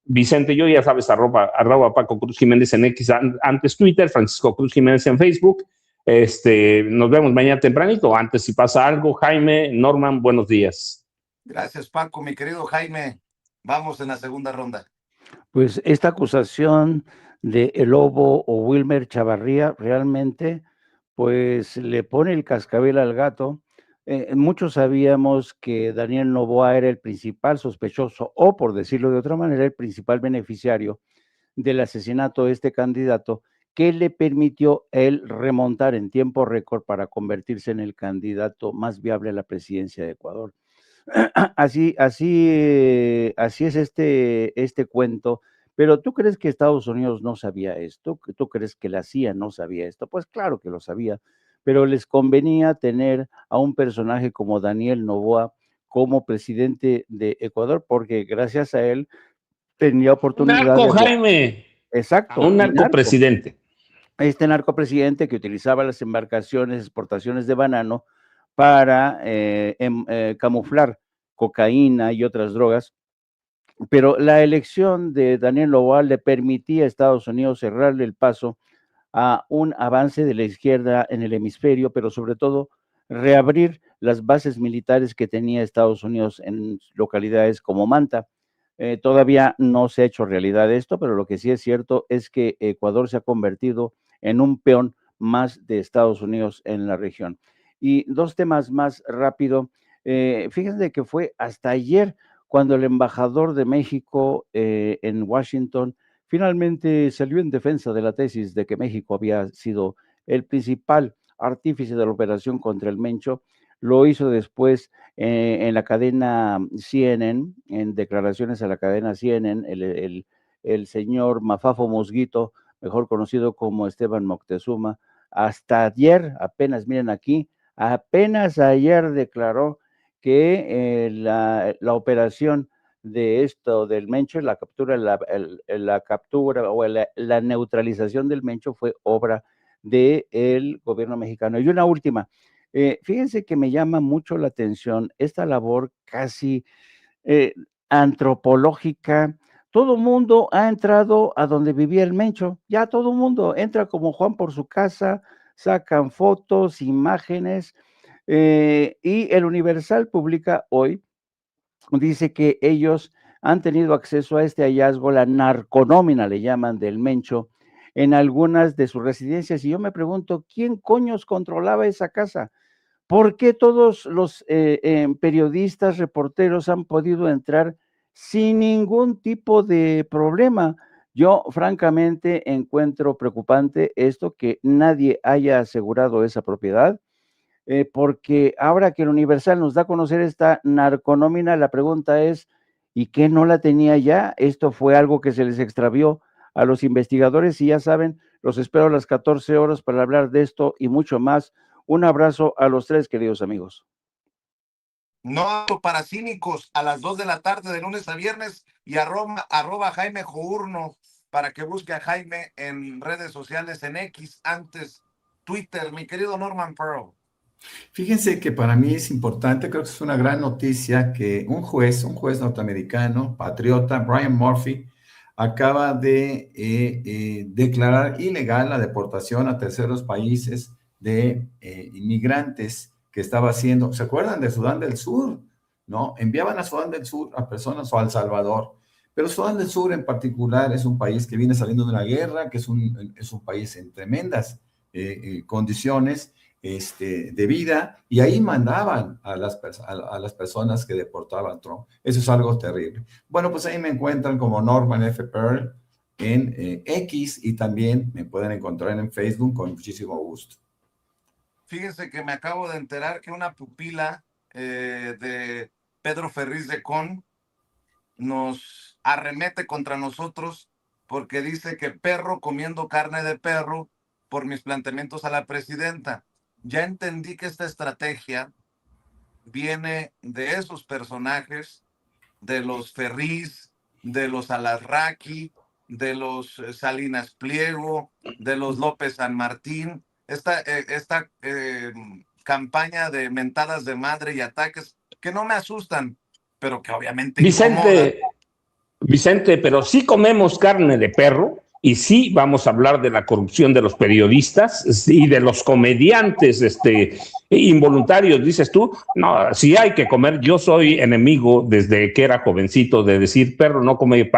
Vicente, yo ya sabes, arroba Paco Cruz Jiménez en X, antes Twitter, Francisco Cruz Jiménez en Facebook. Nos vemos mañana tempranito. Antes, si pasa algo, Jaime, Norman, buenos días. Gracias, Paco. Mi querido Jaime, vamos en la segunda ronda. Pues esta acusación de El Lobo o Wilmer Chavarría realmente pues le pone el cascabel al gato. Muchos sabíamos que Daniel Noboa era el principal sospechoso, o por decirlo de otra manera, el principal beneficiario del asesinato de este candidato, que le permitió él remontar en tiempo récord para convertirse en el candidato más viable a la presidencia de Ecuador. Así es este cuento. Pero ¿tú crees que Estados Unidos no sabía esto? ¿Tú crees que la CIA no sabía esto? Pues claro que lo sabía, pero les convenía tener a un personaje como Daniel Noboa como presidente de Ecuador, porque gracias a él tenía oportunidad narco, Jaime. Exacto. Un narcopresidente. Este narcopresidente que utilizaba las embarcaciones, exportaciones de banano para camuflar cocaína y otras drogas. Pero la elección de Daniel Noboa le permitía a Estados Unidos cerrarle el paso a un avance de la izquierda en el hemisferio, pero sobre todo reabrir las bases militares que tenía Estados Unidos en localidades como Manta. Todavía no se ha hecho realidad esto, pero lo que sí es cierto es que Ecuador se ha convertido en un peón más de Estados Unidos en la región. Y dos temas más rápido. Fíjense que fue hasta ayer cuando el embajador de México en Washington finalmente salió en defensa de la tesis de que México había sido el principal artífice de la operación contra el Mencho. Lo hizo después en la cadena CNN, en declaraciones a la cadena CNN, el señor Mafafo Mosguito, mejor conocido como Esteban Moctezuma, hasta ayer, apenas miren aquí, apenas ayer declaró que la operación de esto del Mencho, la captura o la neutralización del Mencho fue obra del gobierno mexicano. Y una última, fíjense que me llama mucho la atención esta labor casi antropológica. Todo mundo ha entrado a donde vivía el Mencho, ya todo mundo entra como Juan por su casa, sacan fotos, imágenes, y el Universal publica hoy, dice que ellos han tenido acceso a este hallazgo, la narconómina le llaman del Mencho, en algunas de sus residencias. Y yo me pregunto, ¿quién coños controlaba esa casa? ¿Por qué todos los periodistas, reporteros han podido entrar sin ningún tipo de problema? Yo francamente encuentro preocupante esto, que nadie haya asegurado esa propiedad. Porque ahora que el Universal nos da a conocer esta narconómina, la pregunta es, ¿y qué no la tenía ya? Esto fue algo que se les extravió a los investigadores y ya saben, los espero a las 14 horas para hablar de esto y mucho más. Un abrazo a los tres, queridos amigos. No apto para cínicos, a las 2 de la tarde de lunes a viernes, y arroba Jaime Journo para que busque a Jaime en redes sociales, en X, antes Twitter. Mi querido Norman Pearl. Fíjense que para mí es importante, creo que es una gran noticia que un juez norteamericano, patriota, Brian Murphy, acaba de declarar ilegal la deportación a terceros países de inmigrantes que estaba haciendo. ¿Se acuerdan de Sudán del Sur? ¿No? Enviaban a Sudán del Sur a personas, o a El Salvador, pero Sudán del Sur en particular es un país que viene saliendo de una guerra, que es un país en tremendas condiciones de vida, y ahí mandaban a las personas que deportaban a Trump. Eso es algo terrible. Bueno, pues ahí me encuentran como Norman F. Pearl en X, y también me pueden encontrar en Facebook con muchísimo gusto. Fíjense que me acabo de enterar que una pupila de Pedro Ferriz de Con nos arremete contra nosotros porque dice que perro comiendo carne de perro por mis planteamientos a la presidenta. Ya entendí que esta estrategia viene de esos personajes, de los Ferriz, de los Alarraqui, de los Salinas Pliego, de los López San Martín. Esta campaña de mentadas de madre y ataques que no me asustan, pero que obviamente incomodan. Vicente, pero sí comemos carne de perro y sí vamos a hablar de la corrupción de los periodistas y de los comediantes involuntarios, dices tú. No, sí hay que comer. Yo soy enemigo desde que era jovencito de decir perro no come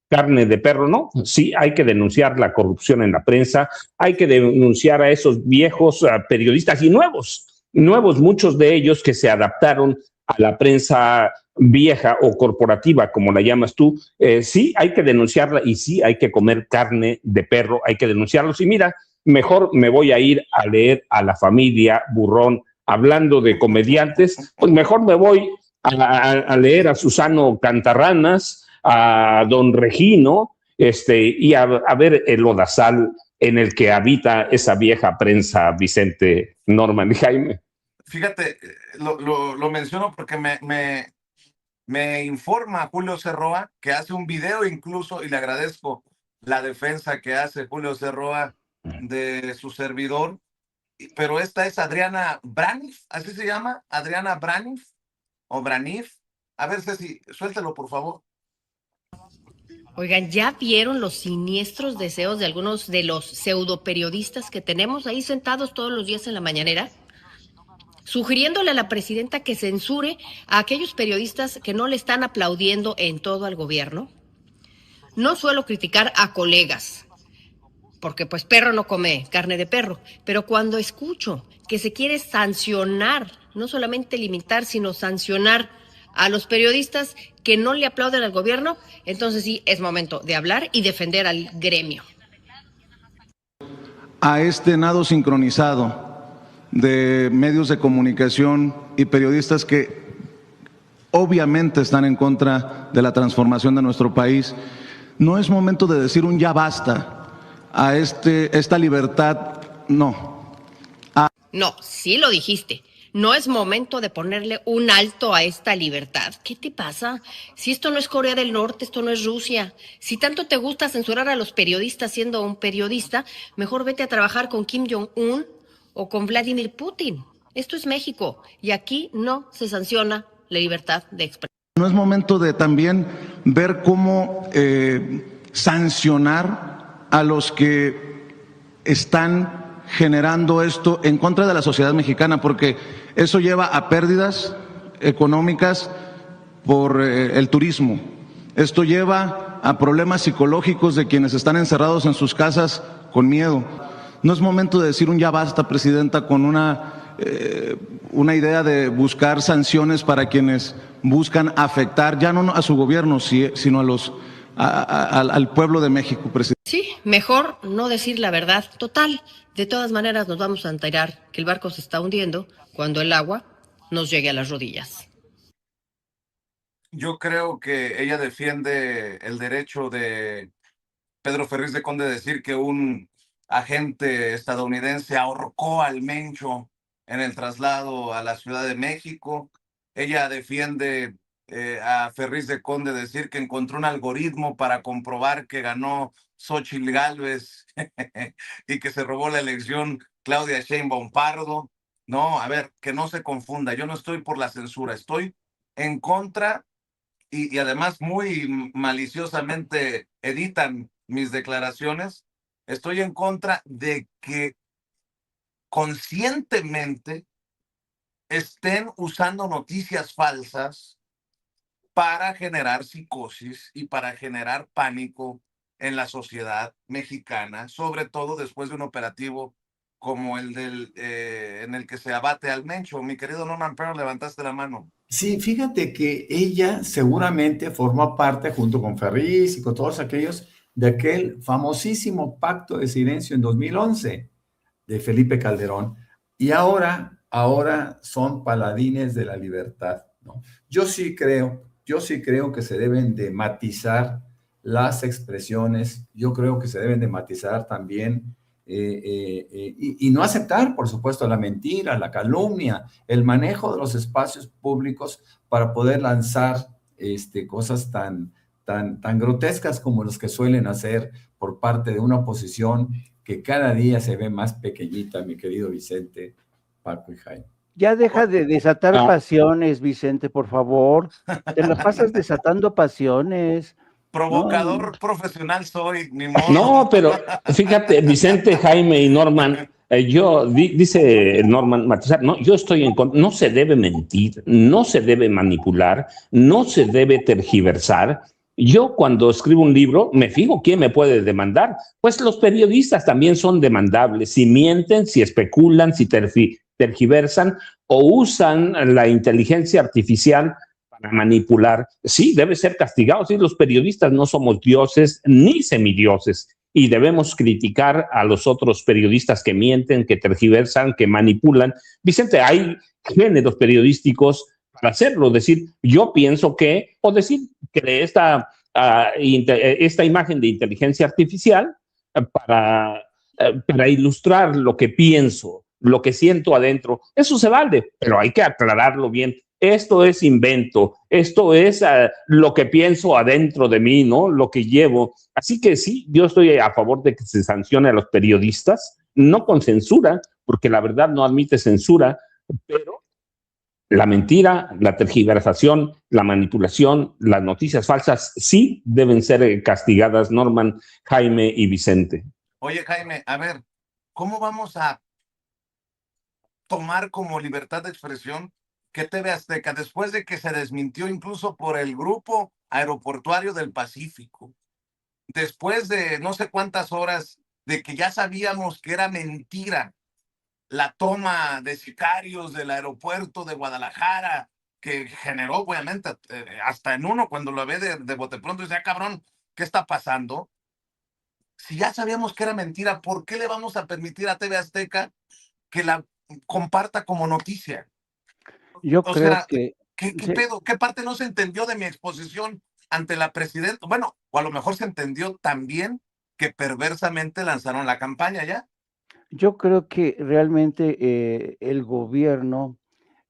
carne de perro, no. Sí hay que denunciar la corrupción en la prensa, hay que denunciar a esos viejos periodistas y nuevos, muchos de ellos que se adaptaron a la prensa vieja o corporativa, como la llamas tú. Sí hay que denunciarla y sí hay que comer carne de perro, hay que denunciarlos. Y mira, mejor me voy a ir a leer a La Familia Burrón. Hablando de comediantes, pues mejor me voy a leer a Susano Cantarranas, a Don Regino, y a ver el lodazal en el que habita esa vieja prensa, Vicente, Norman y Jaime. Fíjate, lo menciono porque me informa Julio Cerroa, que hace un video incluso, y le agradezco la defensa que hace Julio Cerroa de su servidor, pero esta es Adriana Braniff, así se llama, Adriana Braniff, o Braniff. A ver, Ceci, suéltalo, por favor. Oigan, ¿ya vieron los siniestros deseos de algunos de los pseudoperiodistas que tenemos ahí sentados todos los días en la mañanera? Sugiriéndole a la presidenta que censure a aquellos periodistas que no le están aplaudiendo en todo al gobierno. No suelo criticar a colegas, porque pues perro no come carne de perro, pero cuando escucho que se quiere sancionar, no solamente limitar, sino sancionar a los periodistas que no le aplauden al gobierno, entonces sí es momento de hablar y defender al gremio. A este nado sincronizado de medios de comunicación y periodistas que obviamente están en contra de la transformación de nuestro país, no es momento de decir un ya basta a esta libertad, no. No, sí lo dijiste. No es momento de ponerle un alto a esta libertad. ¿Qué te pasa? Si esto no es Corea del Norte, esto no es Rusia. Si tanto te gusta censurar a los periodistas siendo un periodista, mejor vete a trabajar con Kim Jong-un o con Vladimir Putin. Esto es México y aquí no se sanciona la libertad de expresión. No es momento de también ver cómo sancionar a los que están generando esto en contra de la sociedad mexicana, porque eso lleva a pérdidas económicas por el turismo. Esto lleva a problemas psicológicos de quienes están encerrados en sus casas con miedo. No es momento de decir un ya basta, presidenta, con una idea de buscar sanciones para quienes buscan afectar ya no a su gobierno, sino al pueblo de México, presidente. Sí, mejor no decir la verdad. Total, de todas maneras nos vamos a enterar que el barco se está hundiendo cuando el agua nos llegue a las rodillas. Yo creo que ella defiende el derecho de Pedro Ferriz de Con de decir que un agente estadounidense ahorcó al Mencho en el traslado a la Ciudad de México. Ella defiende a Ferriz de Con de decir que encontró un algoritmo para comprobar que ganó Xóchitl Gálvez y que se robó la elección Claudia Sheinbaum Pardo. No, a ver, que no se confunda. Yo no estoy por la censura, estoy en contra y además muy maliciosamente editan mis declaraciones. Estoy en contra de que conscientemente estén usando noticias falsas para generar psicosis y para generar pánico en la sociedad mexicana, sobre todo después de un operativo como el en el que se abate al Mencho. Mi querido Norman Perl, levantaste la mano. Sí, fíjate que ella seguramente formó parte, junto con Ferriz y con todos aquellos, de aquel famosísimo pacto de silencio en 2011 de Felipe Calderón. Y ahora son paladines de la libertad, ¿no? Yo sí creo que se deben de matizar las expresiones, yo creo que se deben de matizar también y no aceptar, por supuesto, la mentira, la calumnia, el manejo de los espacios públicos para poder lanzar cosas tan grotescas como los que suelen hacer por parte de una oposición que cada día se ve más pequeñita, mi querido Vicente, Paco y Jaime. Ya deja de desatar Ah. pasiones, Vicente, por favor. Te la pasas desatando pasiones. Provocador profesional soy, ni modo. No, pero fíjate, Vicente, Jaime y Norman, dice Norman Matizar, no, yo estoy en contra, no se debe mentir, no se debe manipular, no se debe tergiversar. Yo cuando escribo un libro me fijo quién me puede demandar. Pues los periodistas también son demandables. Si mienten, si especulan, si tergiversan o usan la inteligencia artificial para manipular, sí, debe ser castigado. Sí, los periodistas no somos dioses ni semidioses y debemos criticar a los otros periodistas que mienten, que tergiversan, que manipulan. Vicente, hay géneros periodísticos para hacerlo, decir, yo pienso que, o decir que esta imagen de inteligencia artificial para ilustrar lo que pienso, lo que siento adentro, eso se vale, pero hay que aclararlo bien. Esto es invento, esto es lo que pienso adentro de mí, ¿no? Lo que llevo. Así que sí, yo estoy a favor de que se sancione a los periodistas, no con censura, porque la verdad no admite censura, pero la mentira, la tergiversación, la manipulación, las noticias falsas sí deben ser castigadas, Norman, Jaime y Vicente. Oye, Jaime, a ver, ¿cómo vamos a tomar como libertad de expresión que TV Azteca, después de que se desmintió incluso por el Grupo Aeroportuario del Pacífico, después de no sé cuántas horas de que ya sabíamos que era mentira la toma de sicarios del aeropuerto de Guadalajara, que generó obviamente hasta en uno cuando lo ve de bote pronto dice, cabrón, ¿qué está pasando? Si ya sabíamos que era mentira, ¿por qué le vamos a permitir a TV Azteca que la comparta como noticia? Yo O creo sea, que ¿qué sí, pedo? ¿Qué parte no se entendió de mi exposición ante la presidenta? Bueno, o a lo mejor se entendió también que perversamente lanzaron la campaña ya. yo creo que realmente el gobierno,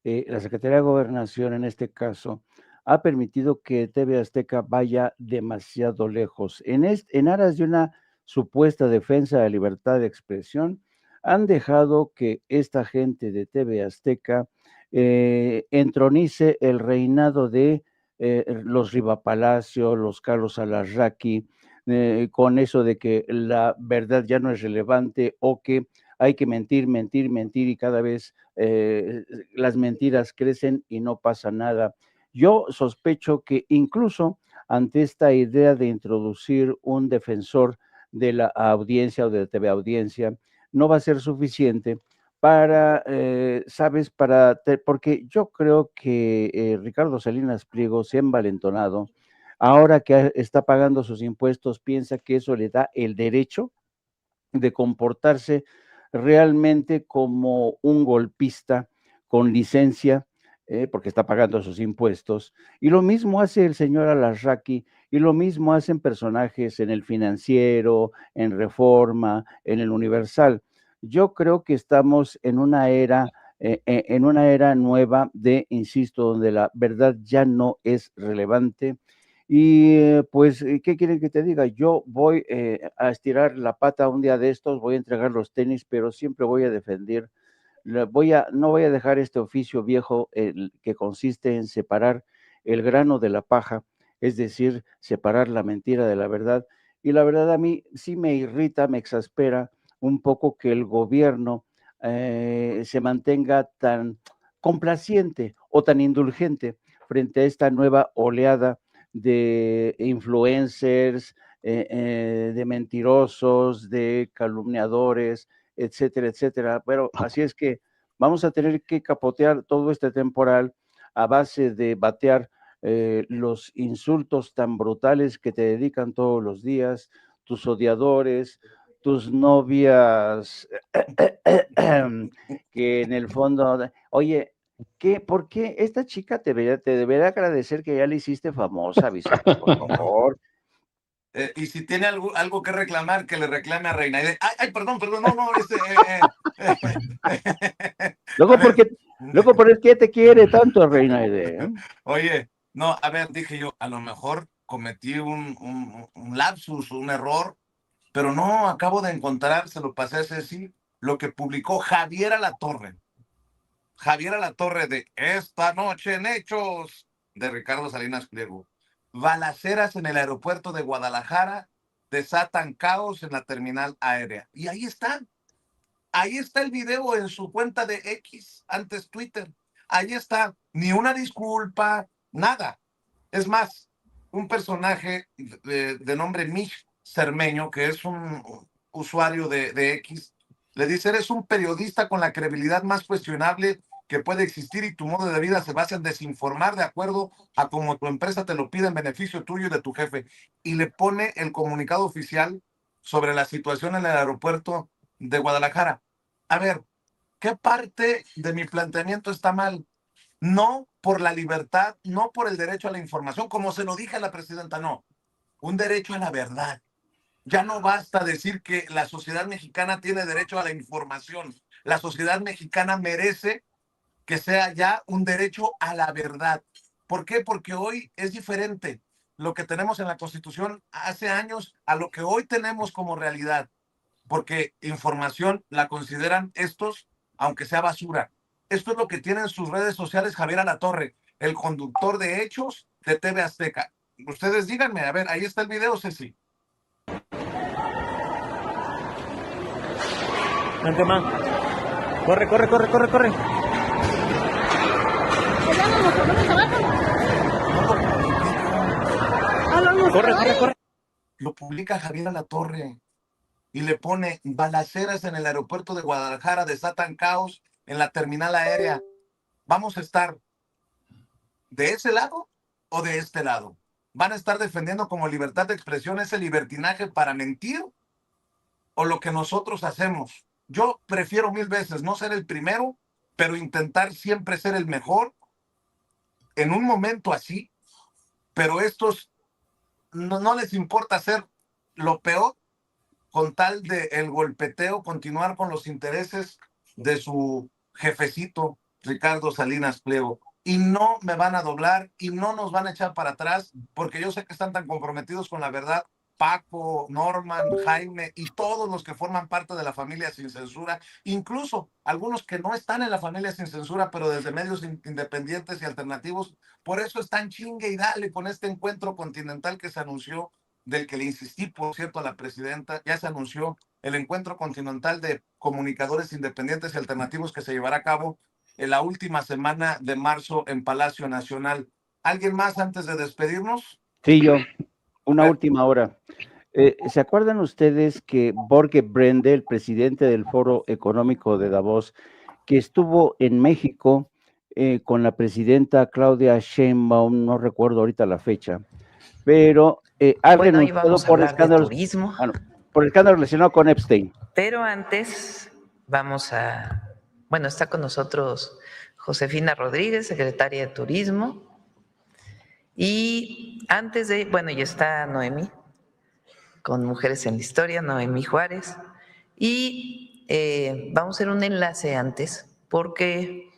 la Secretaría de Gobernación en este caso, ha permitido que TV Azteca vaya demasiado lejos. En aras de una supuesta defensa de la libertad de expresión, han dejado que esta gente de TV Azteca entronice el reinado de los Riva Palacio, los Carlos Alarraqui, con eso de que la verdad ya no es relevante o que hay que mentir, mentir, mentir y cada vez las mentiras crecen y no pasa nada. Yo sospecho que incluso ante esta idea de introducir un defensor de la audiencia o de la TV audiencia, no va a ser suficiente para, ¿sabes? Porque yo creo que Ricardo Salinas Pliego se ha envalentonado. Ahora que está pagando sus impuestos, piensa que eso le da el derecho de comportarse realmente como un golpista con licencia, porque está pagando sus impuestos. Y lo mismo hace el señor Alarraqui, y lo mismo hacen personajes en el Financiero, en Reforma, en el Universal. Yo creo que estamos en una era nueva de, insisto, donde la verdad ya no es relevante. Y pues, ¿qué quieren que te diga? Yo voy a estirar la pata un día de estos, voy a entregar los tenis, pero siempre voy a defender, no voy a dejar este oficio viejo que consiste en separar el grano de la paja, es decir, separar la mentira de la verdad. Y la verdad a mí sí me irrita, me exaspera un poco que el gobierno se mantenga tan complaciente o tan indulgente frente a esta nueva oleada de influencers, de mentirosos, de calumniadores, etcétera, etcétera. Pero así es que vamos a tener que capotear todo este temporal a base de batear los insultos tan brutales que te dedican todos los días, tus odiadores, tus novias, que en el fondo, oye, ¿por qué esta chica te debería agradecer que ya le hiciste famosa, Vicente, por favor? Y si tiene algo que reclamar, que le reclame a Reina. Perdón, no. Luego, ¿por qué te quiere tanto Reina Aide? Oye, no, a ver, dije yo, a lo mejor cometí un lapsus, un error, pero no, acabo de encontrar, se lo pasé a Ceci, lo que publicó Javier Alatorre. Javier Alatorre de Esta Noche en Hechos, de Ricardo Salinas Pliego. Balaceras en el aeropuerto de Guadalajara desatan caos en la terminal aérea. Y ahí está el video en su cuenta de X, antes Twitter. Ahí está, ni una disculpa, nada. Es más, un personaje de nombre Mish Cermeño, que es un usuario de X, le dice: eres un periodista con la credibilidad más cuestionable que puede existir y tu modo de vida se basa en desinformar de acuerdo a como tu empresa te lo pide en beneficio tuyo y de tu jefe. Y le pone el comunicado oficial sobre la situación en el aeropuerto de Guadalajara. A ver, ¿qué parte de mi planteamiento está mal? No por la libertad, no por el derecho a la información, como se lo dije a la presidenta, no. Un derecho a la verdad. Ya no basta decir que la sociedad mexicana tiene derecho a la información. La sociedad mexicana merece que sea ya un derecho a la verdad. ¿Por qué? Porque hoy es diferente lo que tenemos en la Constitución hace años a lo que hoy tenemos como realidad. Porque información la consideran estos, aunque sea basura. Esto es lo que tiene en sus redes sociales Javier Alatorre, el conductor de Hechos de TV Azteca. Ustedes díganme, a ver, ahí está el video, Ceci. Vente, ma. Corre. Corre. Lo publica Javier Alatorre y le pone: balaceras en el aeropuerto de Guadalajara desatan caos en la terminal aérea. ¿Vamos a estar de ese lado o de este lado? ¿Van a estar defendiendo como libertad de expresión ese libertinaje para mentir o lo que nosotros hacemos? Yo prefiero 1000 veces no ser el primero, pero intentar siempre ser el mejor en un momento así. Pero estos no les importa hacer lo peor con tal de el golpeteo, continuar con los intereses de su jefecito Ricardo Salinas Pliego. Y no me van a doblar y no nos van a echar para atrás, porque yo sé que están tan comprometidos con la verdad. Paco, Norman, Jaime y todos los que forman parte de la familia Sin Censura, incluso algunos que no están en la familia Sin Censura, pero desde medios independientes y alternativos. Por eso están chingue y dale con este encuentro continental que se anunció, del que le insistí, por cierto, a la presidenta. Ya se anunció el encuentro continental de comunicadores independientes y alternativos que se llevará a cabo en la última semana de marzo en Palacio Nacional. ¿Alguien más antes de despedirnos? Sí, yo. Una última hora. ¿Se acuerdan ustedes que Borge Brende, el presidente del Foro Económico de Davos, que estuvo en México con la presidenta Claudia Sheinbaum, no recuerdo ahorita la fecha, pero ha renunciado por escándalos, por escándalos relacionados con Epstein? Pero antes está con nosotros Josefina Rodríguez, secretaria de Turismo. Y antes de, ya está Noemí, con Mujeres en la Historia, Noemí Juárez. Y vamos a hacer un enlace antes, porque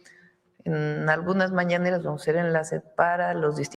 en algunas mañaneras vamos a hacer enlace para los distintos